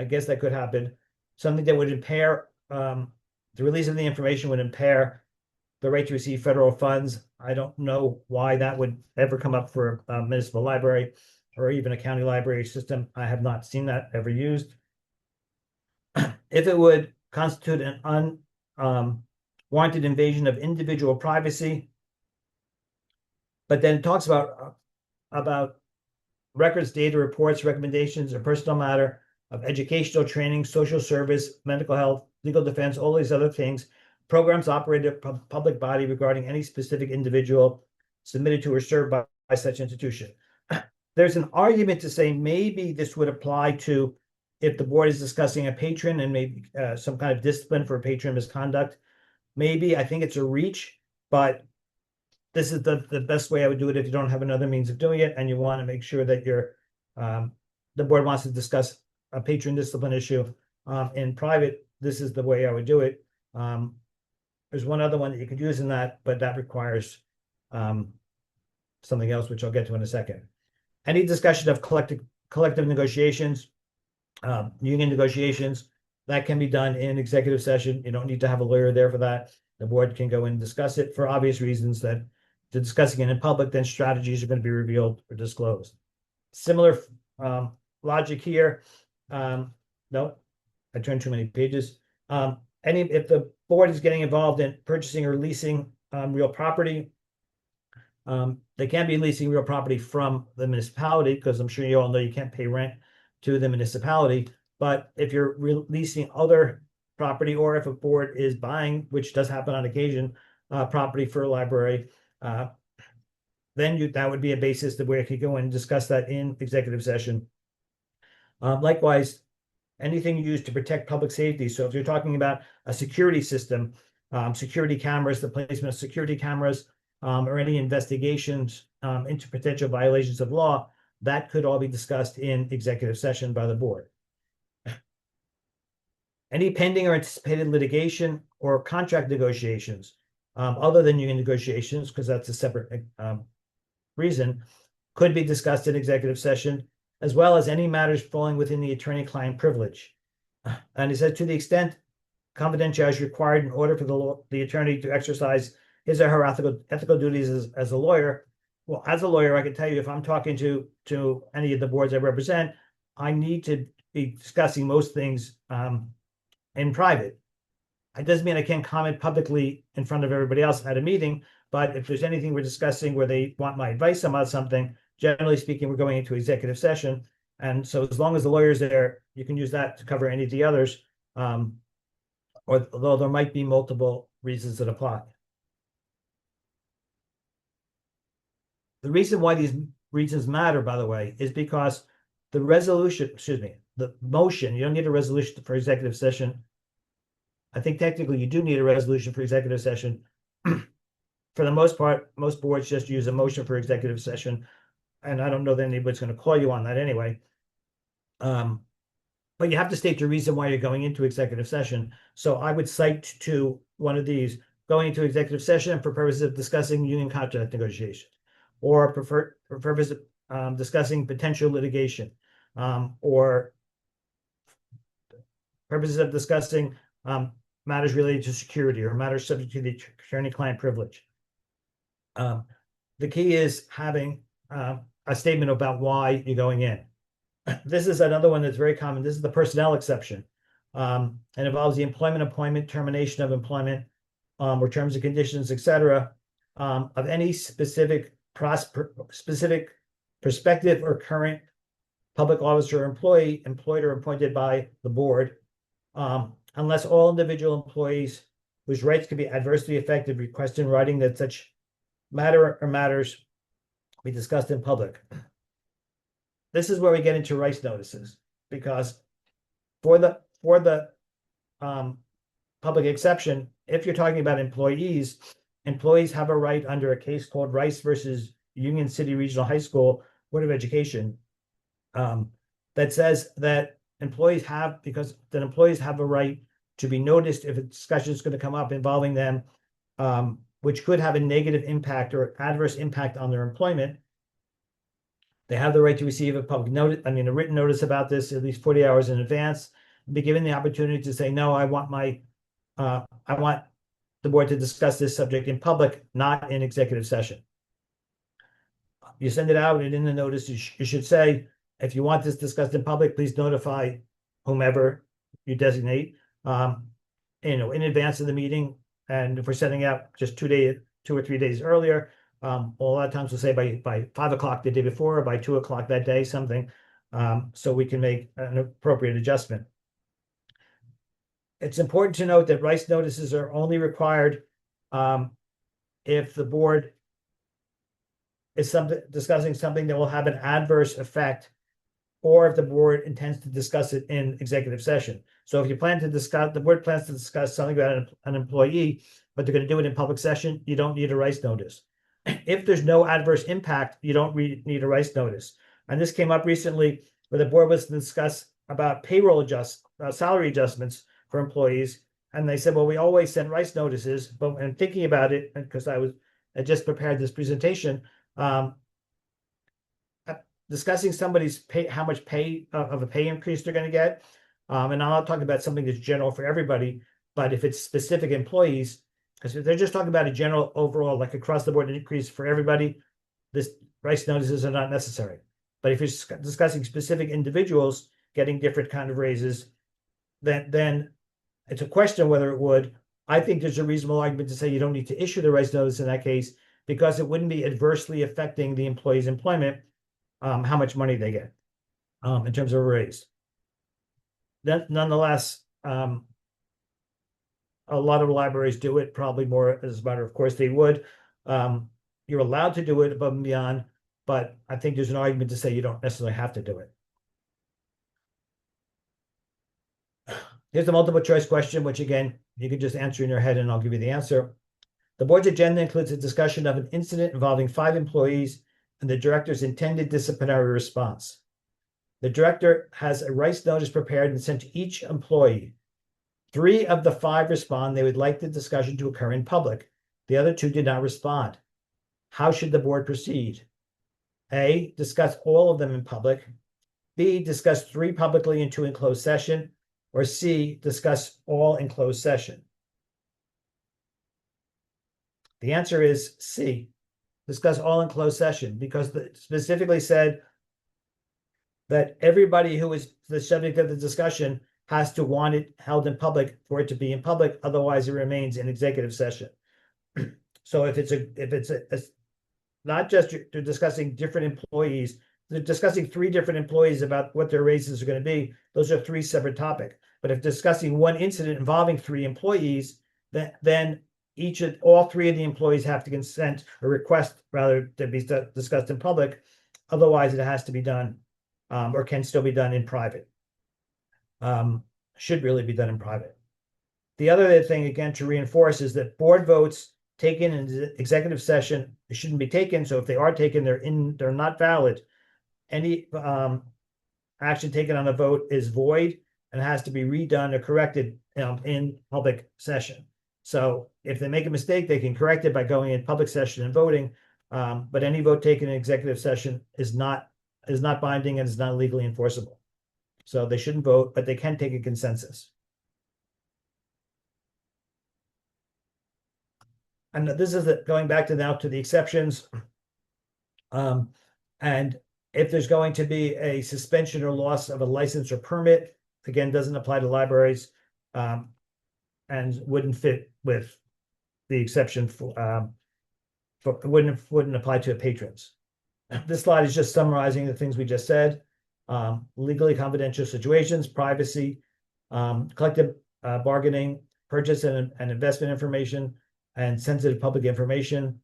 I guess that could happen. Something that would impair the release of the information would impair the right to receive federal funds. I don't know why that would ever come up for a municipal library or even a county library system. I have not seen that ever used. If it would constitute an unwarranted invasion of individual privacy, but then it talks about records, data, reports, recommendations, or personal matter of educational training, social service, medical health, legal defense, all these other things, programs operated by a public body regarding any specific individual submitted to or served by such institution. There's an argument to say maybe this would apply to if the board is discussing a patron and maybe some kind of discipline for patron misconduct. Maybe, I think it's a reach, but this is the best way I would do it if you don't have another means of doing it and you want to make sure that the board wants to discuss a patron discipline issue in private. This is the way I would do it. There's one other one that you could use in that, but that requires something else, which I'll get to in a second. Any discussion of collective negotiations, union negotiations, that can be done in executive session. You don't need to have a lawyer there for that. The board can go in and discuss it for obvious reasons that to discussing it in public, then strategies are going to be revealed or disclosed. Similar logic here. No, I turned too many pages. If the board is getting involved in purchasing or leasing real property, they can be leasing real property from the municipality, because I'm sure you all know you can't pay rent to the municipality. But if you're leasing other property, or if a board is buying, which does happen on occasion, property for a library, then that would be a basis that where you could go in and discuss that in executive session. Likewise, anything used to protect public safety. So if you're talking about a security system, security cameras, the placement of security cameras, or any investigations into potential violations of law, that could all be discussed in executive session by the board. Any pending or anticipated litigation or contract negotiations, other than union negotiations, because that's a separate reason, could be discussed in executive session, as well as any matters falling within the attorney-client privilege. And it said, to the extent confidentiality is required in order for the attorney to exercise his or her ethical duties as a lawyer. Well, as a lawyer, I can tell you if I'm talking to any of the boards I represent, I need to be discussing most things in private. It doesn't mean I can't comment publicly in front of everybody else at a meeting, but if there's anything we're discussing where they want my advice about something, generally speaking, we're going into executive session. And so as long as the lawyer's there, you can use that to cover any of the others. Although there might be multiple reasons that apply. The reason why these reasons matter, by the way, is because the resolution, excuse me, the motion, you don't need a resolution for executive session. I think technically you do need a resolution for executive session. For the most part, most boards just use a motion for executive session. And I don't know that anybody's going to call you on that anyway. But you have to state your reason why you're going into executive session. So I would cite to one of these, going into executive session for purposes of discussing union contract negotiations, or for purpose of discussing potential litigation, or purposes of discussing matters related to security or matters subject to the attorney-client privilege. The key is having a statement about why you're going in. This is another one that's very common. This is the personnel exception, and involves the employment, appointment, termination of employment, or terms and conditions, etc., of any specific prospective or current public officer or employee employed or appointed by the board, unless all individual employees whose rights could be adversely affected request in writing that such matter or matters be discussed in public. This is where we get into Rice notices, because for the public exception, if you're talking about employees have a right under a case called Rice versus Union City Regional High School Board of Education, that says that employees have a right to be noticed if a discussion is going to come up involving them, which could have a negative impact or adverse impact on their employment. They have the right to receive a public notice, a written notice about this at least 40 hours in advance, and be given the opportunity to say, no, I want the board to discuss this subject in public, not in executive session. You send it out, and in the notice, you should say, if you want this discussed in public, please notify whomever you designate, in advance of the meeting. And if we're sending out just 2 or 3 days earlier, a lot of times we'll say by 5 o'clock the day before, or by 2 o'clock that day, something, so we can make an appropriate adjustment. It's important to note that Rice notices are only required if the board is discussing something that will have an adverse effect, or if the board intends to discuss it in executive session. So if you plan to discuss, the board plans to discuss something about an employee, but they're going to do it in public session, you don't need a Rice notice. If there's no adverse impact, you don't need a Rice notice. And this came up recently where the board was to discuss about payroll salary adjustments for employees. And they said, well, we always send Rice notices, but when thinking about it, because I just prepared this presentation, discussing somebody's pay, how much pay of a pay increase they're going to get. And I'm not talking about something that's general for everybody, but if it's specific employees, because if they're just talking about a general overall, like across the board increase for everybody, this Rice notices are not necessary. But if you're discussing specific individuals getting different kind of raises, then it's a question whether it would. I think there's a reasonable argument to say you don't need to issue the Rice notice in that case, because it wouldn't be adversely affecting the employee's employment, how much money they get in terms of a raise. Then, nonetheless, a lot of libraries do it, probably more as a matter of course they would. You're allowed to do it above and beyond, but I think there's an argument to say you don't necessarily have to do it. Here's the multiple choice question, which again, you can just answer in your head and I'll give you the answer. The board's agenda includes a discussion of an incident involving 5 employees and the director's intended disciplinary response. The director has a Rice notice prepared and sent to each employee. 3 of the 5 respond they would like the discussion to occur in public. The other 2 did not respond. How should the board proceed? A, discuss all of them in public. B, discuss 3 publicly and 2 in closed session. Or C, discuss all in closed session. The answer is C, discuss all in closed session, because it specifically said that everybody who is the subject of the discussion has to want it held in public for it to be in public, otherwise it remains in executive session. So if it's not just you're discussing different employees, they're discussing 3 different employees about what their raises are going to be. Those are 3 separate topics. But if discussing one incident involving 3 employees, then all 3 of the employees have to consent or request rather to be discussed in public. Otherwise, it has to be done or can still be done in private. Should really be done in private. The other thing, again, to reinforce is that board votes taken in executive session, they shouldn't be taken. So if they are taken, they're not valid. Any action taken on a vote is void and has to be redone or corrected in public session. So if they make a mistake, they can correct it by going in public session and voting. But any vote taken in executive session is not binding and is not legally enforceable. So they shouldn't vote, but they can take a consensus. And this is going back to now to the exceptions. And if there's going to be a suspension or loss of a license or permit, again, doesn't apply to libraries, and wouldn't fit with the exception wouldn't apply to patrons. This slide is just summarizing the things we just said. Legally confidential situations, privacy, collective bargaining, purchase and investment information, and sensitive public information,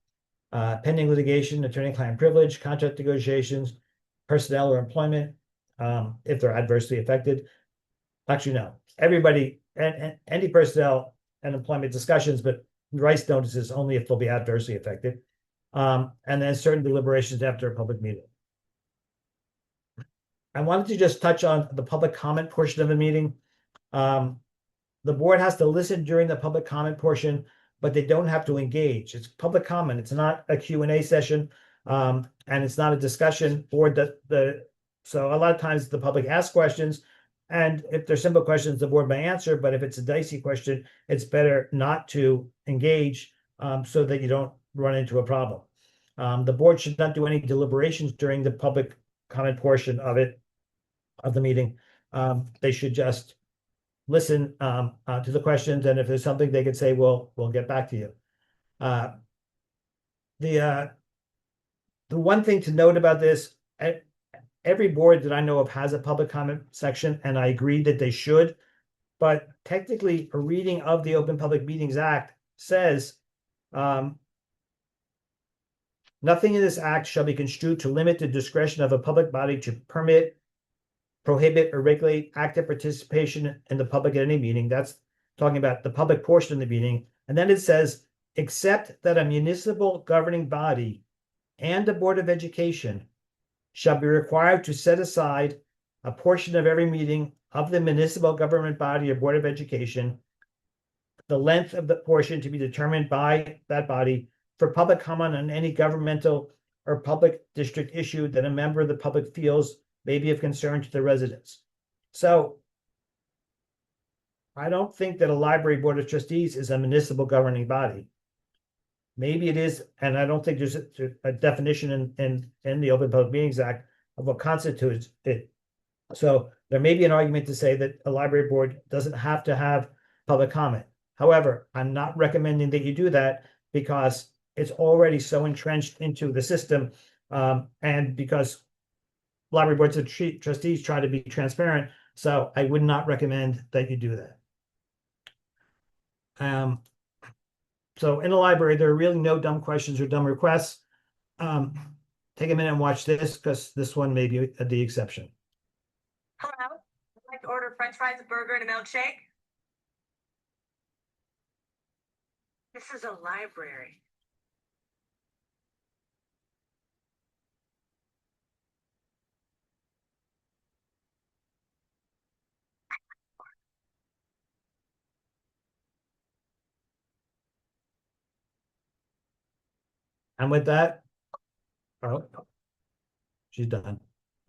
pending litigation, attorney-client privilege, contract negotiations, personnel or employment, if they're adversely affected. Actually, no. Everybody, and any personnel and employment discussions, but rights notices only if they'll be adversely affected. And then certain deliberations after a public meeting. I wanted to just touch on the public comment portion of the meeting. The board has to listen during the public comment portion, but they don't have to engage. It's public comment. It's not a Q&A session, and it's not a discussion board. So a lot of times the public asks questions, and if they're simple questions, the board may answer. But if it's a dicey question, it's better not to engage so that you don't run into a problem. The board should not do any deliberations during the public comment portion of the meeting. They should just listen to the questions, and if there's something they could say, we'll get back to you. The one thing to note about this, every board that I know of has a public comment section, and I agree that they should. But technically, a reading of the Open Public Meetings Act says, nothing in this act shall be construed to limit the discretion of a public body to permit, prohibit, or regulate active participation in the public at any meeting. That's talking about the public portion of the meeting. And then it says, except that a municipal governing body and the Board of Education shall be required to set aside a portion of every meeting of the municipal government body or Board of Education, the length of the portion to be determined by that body, for public comment on any governmental or public district issue that a member of the public feels may be of concern to the residents. So I don't think that a library board of trustees is a municipal governing body. Maybe it is, and I don't think there's a definition in the Open Public Meetings Act of what constitutes it. So there may be an argument to say that a library board doesn't have to have public comment. However, I'm not recommending that you do that because it's already so entrenched into the system, and because library boards of trustees try to be transparent. So I would not recommend that you do that. So in a library, there are really no dumb questions or dumb requests. Take a minute and watch this, because this one may be the exception.
Hello, I'd like to order French fries, a burger, and a milkshake. This is a library.
And with that, oh, she's done.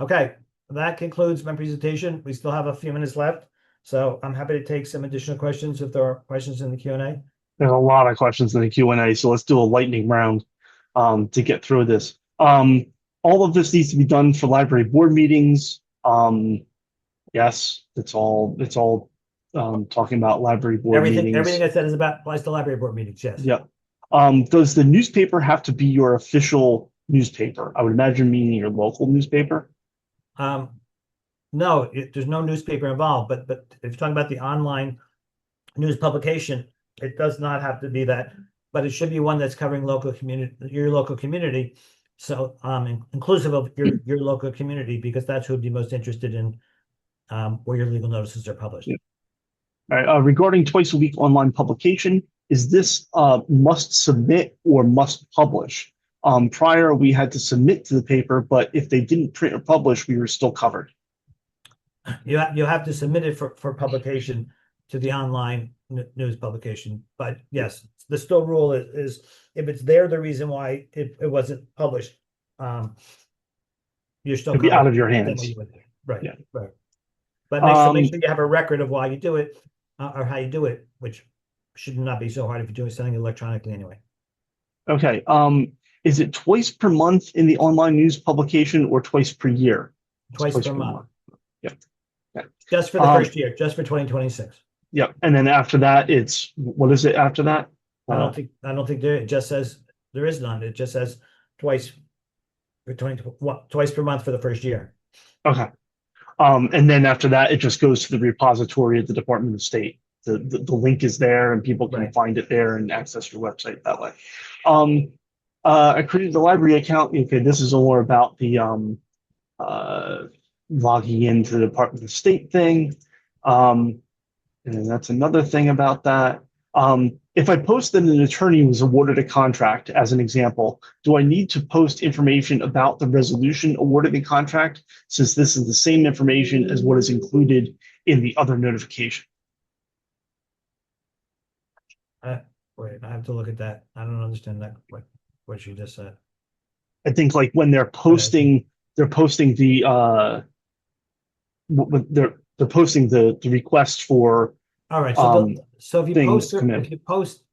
Okay, that concludes my presentation. We still have a few minutes left, so I'm happy to take some additional questions if there are questions in the Q&A.
There's a lot of questions in the Q&A, so let's do a lightning round to get through this. All of this needs to be done for library board meetings. Yes, it's all talking about library board
Everything
meetings.
I said is about applies to library board meetings. Yes.
Yeah. Does the newspaper have to be your official newspaper? I would imagine meaning your local newspaper.
No, there's no newspaper involved, but if you're talking about the online news publication, it does not have to be that, but it should be one that's covering your local community. So, inclusive of your local community, because that's who would be most interested in, where your legal notices are published.
Yeah. All right, regarding twice a week online publication, is this must submit or must publish? Prior, we had to submit to the paper, but if they didn't print or publish, we were still covered.
You have to submit it for publication to the online news publication. But yes, the still rule is if it's there, the reason why it wasn't published, you're still
It'd be out
covered
of your
the same
hands.
way you would. Right.
Yeah.
Right. But make sure you have a record of why you do it, or how you do it, which should not be so hard if you're doing something electronically anyway.
Okay. Is it twice per month in the online news publication or twice per year?
Twice per month.
Yeah. Okay.
Just for the first year, just for 2026.
Yeah. And then after that, it's what is it after that?
I don't think there, it just says there is none. It just says twice for twice per month for the first year.
Okay. And then after that, it just goes to the repository at the Department of State. The link is there and people can find it there and access your website that way. I created the library account. Okay, this is more about the logging into the Department of State thing. And that's another thing about that. If I post that an attorney was awarded a contract, as an example, do I need to post information about the resolution awarding the contract, since this is the same information as what is included in the other notification?
Wait, I have to look at that. I don't understand that, what you just said.
I think like when they're posting, they're posting the they're posting the request for.
All right. So if you post,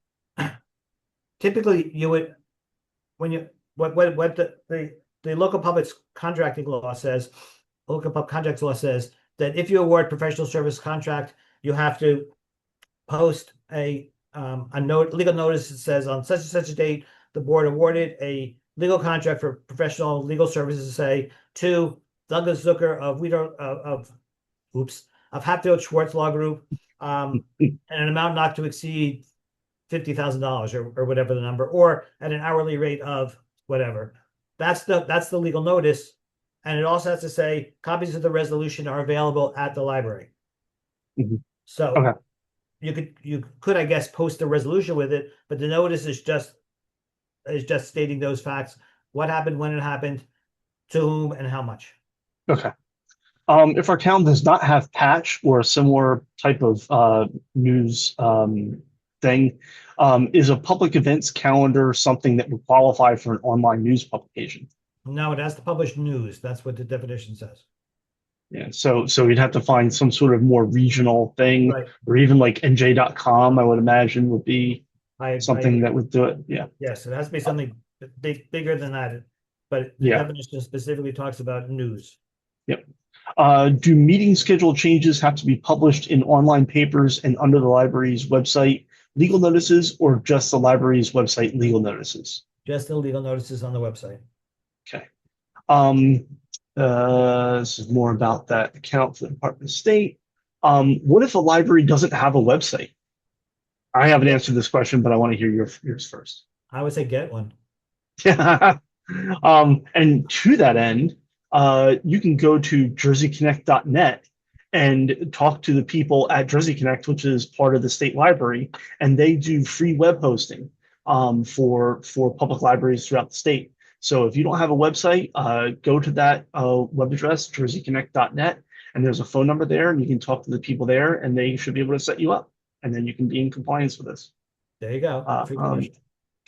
typically you would, when you what the local public contracting law says, local public contracts law says that if you award professional service contract, you have to post a legal notice that says on such and such a date the board awarded a legal contract for professional legal services, say, to Douglas Zucker of Hatfield Schwartz Law Group, and an amount not to exceed $50,000 or whatever the number, or at an hourly rate of whatever. That's the legal notice, and it also has to say copies of the resolution are available at the library.
Mm-hmm.
So
okay.
you could I guess post the resolution with it, but the notice is just stating those facts: what happened, when it happened, to whom, and how much.
Okay. If our town does not have patch or a similar type of news thing, is a public events calendar something that would qualify for an online news publication?
No, it has to publish news. That's what the definition says.
Yeah, so you'd have to find some sort of more regional thing, or even like NJ.com, I would imagine would be something that would do it. Yeah.
Yes, it has to be something bigger than that, but the definition specifically talks about news.
Yep. Do meeting schedule changes have to be published in online papers and under the library's website legal notices, or just the library's website legal notices?
Just the legal notices on the website.
Okay. This is more about that account for the Department of State. What if a library doesn't have a website? I haven't answered this question, but I want to hear yours first.
I would say get one.
And to that end, you can go to jerseyconnect.net and talk to the people at Jersey Connect, which is part of the state library, and they do free web hosting for public libraries throughout the state. So if you don't have a website, go to that web address, jerseyconnect.net, and there's a phone number there, and you can talk to the people there, and they should be able to set you up, and then you can be in compliance with this.
There you go.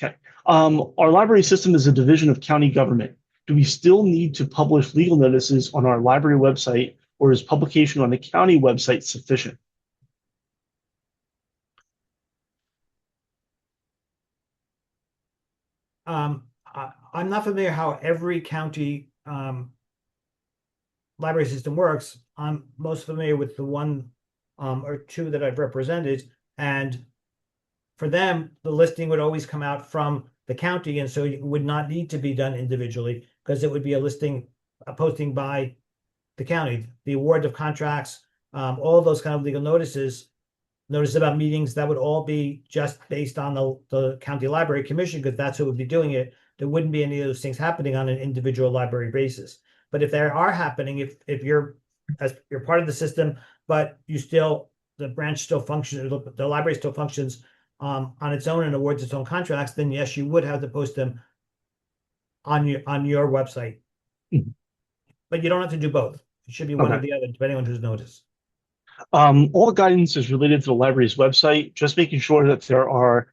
Okay. Our library system is a division of county government. Do we still need to publish legal notices on our library website, or is publication on the county website sufficient?
I'm not familiar how every county library system works. I'm most familiar with the one or two that I've represented, and for them, the listing would always come out from the county, and so it would not need to be done individually because it would be a posting by the county, the award of contracts, all those kind of legal notices about meetings, that would all be just based on the county library commission, because that's who would be doing it. There wouldn't be any of those things happening on an individual library basis. But if they are happening, if you're part of the system, but the branch still functions, the library still functions on its own and awards its own contracts, then yes, you would have to post them on your website.
Mhm.
But you don't have to do both. It should be one or
Okay.
the other, depending on who's noticed.
All guidance is related to the library's website, just making sure that there are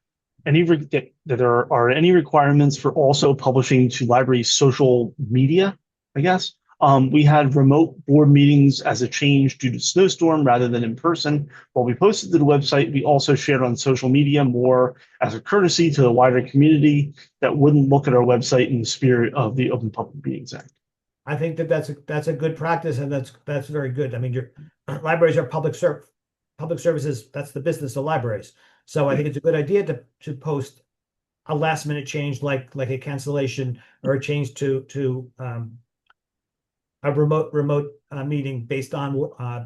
any requirements for also publishing to library's social media, I guess. We had remote board meetings as a change due to snowstorm rather than in person. While we posted to the website, we also shared on social media more as a courtesy to the wider community that wouldn't look at our website in the spirit of the Open Public Meetings Act.
I think that's a good practice, and that's very good. I mean, your libraries are public services. That's the business of libraries. So I think it's a good idea to post a last minute change like a cancellation or a change to a remote meeting based on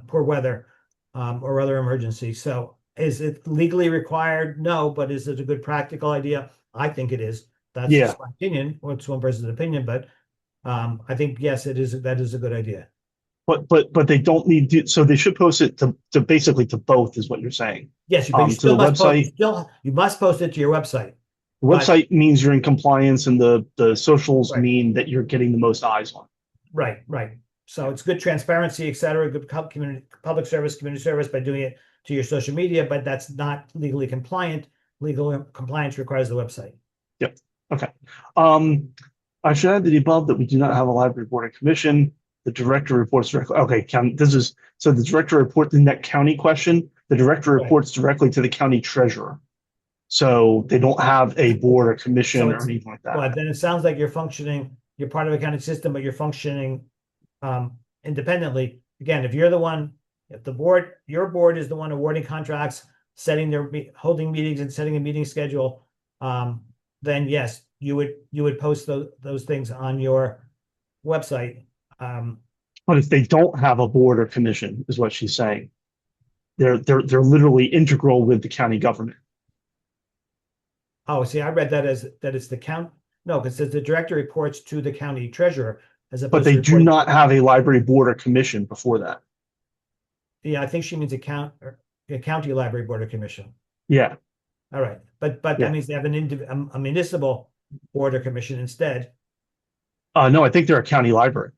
poor weather or other emergency. So is it legally required? No, but is it a good practical idea? I think it is. That's
Yeah,
just my opinion. Well, it's one person's opinion, but I think yes, it is. That is a good idea.
but they don't need to, so they should post it to basically to both, is what you're saying.
Yes, but you
To the
still must post.
website.
You must post it to your website.
The
But
website means you're in compliance, and the socials
Right.
mean that you're getting the most eyes on.
right. So it's good transparency, et cetera. Good public service, community service by doing it to your social media, but that's not legally compliant. Legal compliance requires the website.
Yep. Okay. I should add to the above that we do not have a library board or commission. The director reports directly. Okay, so the director report in that county question. The director
Right.
reports directly to the county treasurer. So they don't have a board or
So
commission or
it's-
anything like that.
Well, then it sounds like you're part of a county system, but you're functioning independently. Again, if your board is the one awarding contracts, holding meetings and setting a meeting schedule, then yes, you would post those things on your website.
But if they don't have a board or commission, is what she's saying. They're literally integral with the county government.
Oh, see, I read that as that it's the count. No, because it says the director reports to the county treasurer as
But
opposed
they
to
do
reporting.
not have a library board or commission before that.
Yeah, I think she means a county library board or commission.
Yeah.
All right, but
Yeah.
that means they have a municipal board or commission instead.
No, I think they're a county library.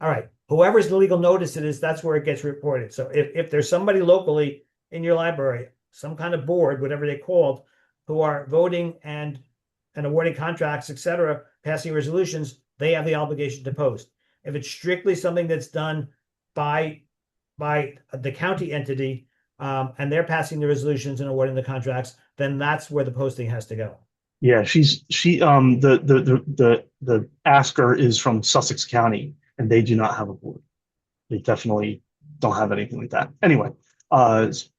All right, whoever's the legal notice it is, that's where it gets reported. So if there's somebody locally in your library, some kind of board, whatever they called, who are voting and awarding contracts, et cetera, passing resolutions, they have the obligation to post. If it's strictly something that's done by the county entity, and they're passing the resolutions and awarding the contracts, then that's where the posting has to go.
Yeah, the asker is from Sussex County, and they do not have a board. They definitely don't have anything like that. Anyway, let's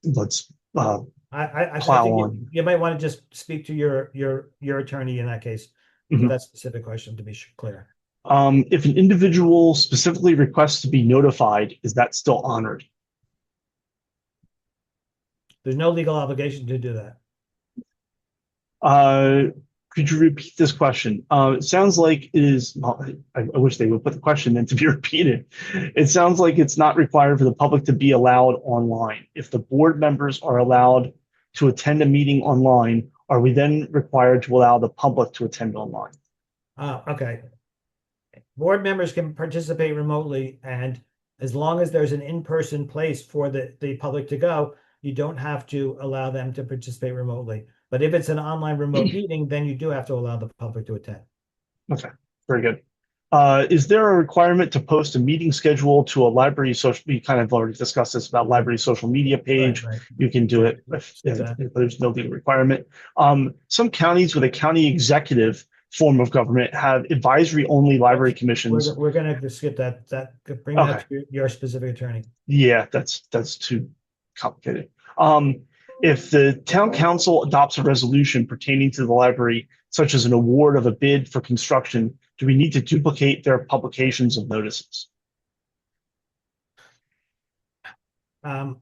I
plow
think
on.
you might want to just speak to your attorney in that case for
Mhm.
that specific question to be clear.
If an individual specifically requests to be notified, is that still honored?
There's no legal obligation to do that.
Could you repeat this question? It sounds like it is. Well, I wish they would put the question in to be repeated. It sounds like it's not required for the public to be allowed online. If the board members are allowed to attend a meeting online, are we then required to allow the public to attend online?
Okay. Board members can participate remotely, and as long as there's an in-person place for the public to go, you don't have to allow them to participate remotely. But if it's an online remote meeting, then you do have to allow the public to attend.
Okay, very good. Is there a requirement to post a meeting schedule to a library social? We kind of already discussed this about library social media page.
Right.
You can do it if there's no legal requirement. Some counties with a county executive form of government have advisory only library commissions.
We're gonna just skip that, bring that to your specific attorney.
Yeah, that's too complicated. If the town council adopts a resolution pertaining to the library, such as an award of a bid for construction, do we need to duplicate their publications of notices?
I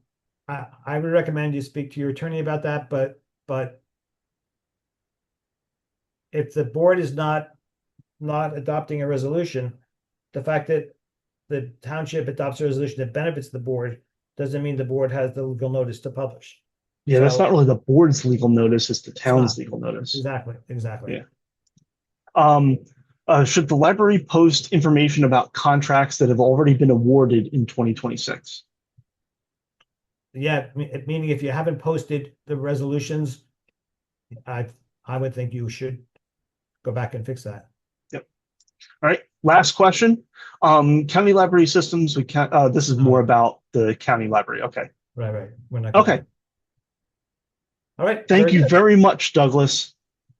would recommend you speak to your attorney about that, but if the board is not adopting a resolution, the fact that the township adopts a resolution that benefits the board doesn't mean the board has the legal notice to publish.
Yeah, that's
So-
not really the board's legal notice, it's the town's
not.
legal notice.
Exactly.
Yeah. Should the library post information about contracts that have already been awarded in 2026?
Yeah, meaning if you haven't posted the resolutions, I would think you should go back and fix that.
All right, last question. County library systems, this is more about the county library. Okay.
Right. We're not.
Okay.
All right.
Thank
very
you
good.
very much, Douglas.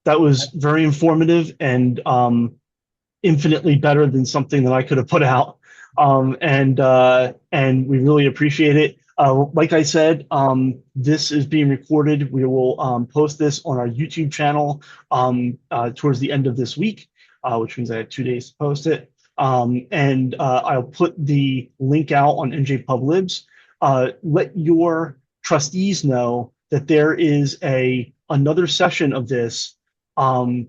That was very informative and infinitely better than something that I could have put out. And we really appreciate it. Like I said, this is being recorded. We will post this on our YouTube channel towards the end of this week, which means I have 2 days to post it. And I'll put the link out on NJ Pub Libs. Let your trustees know that there is another session of this,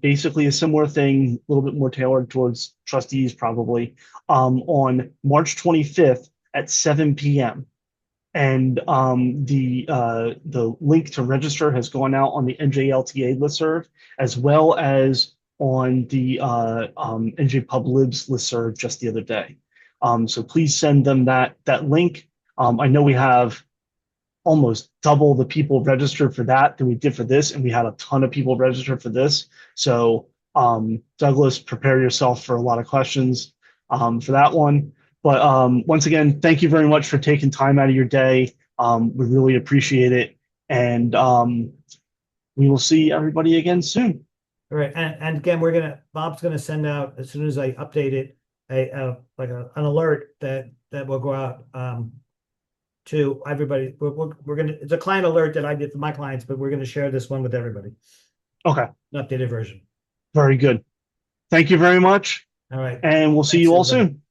basically a similar thing, a little bit more tailored towards trustees probably, on March 25th at 7 p.m. And the link to register has gone out on the NJLTA listserv, as well as on the NJ Pub Libs listserv just the other day. So please send them that link. I know we have almost double the people registered for that than we did for this, and we had a ton of people registered for this. So Douglas, prepare yourself for a lot of questions for that one. But once again, thank you very much for taking time out of your day. We really appreciate it, and we will see everybody again soon.
All right, and again, Bob's gonna send out, as soon as I update it, an alert that will go out to everybody. We're gonna, it's a client alert that I did for my clients, but we're gonna share this one with everybody.
Okay,
An updated version.
very good. Thank you very much,
All right.
and we'll see
Thanks,
you all
everybody.
soon.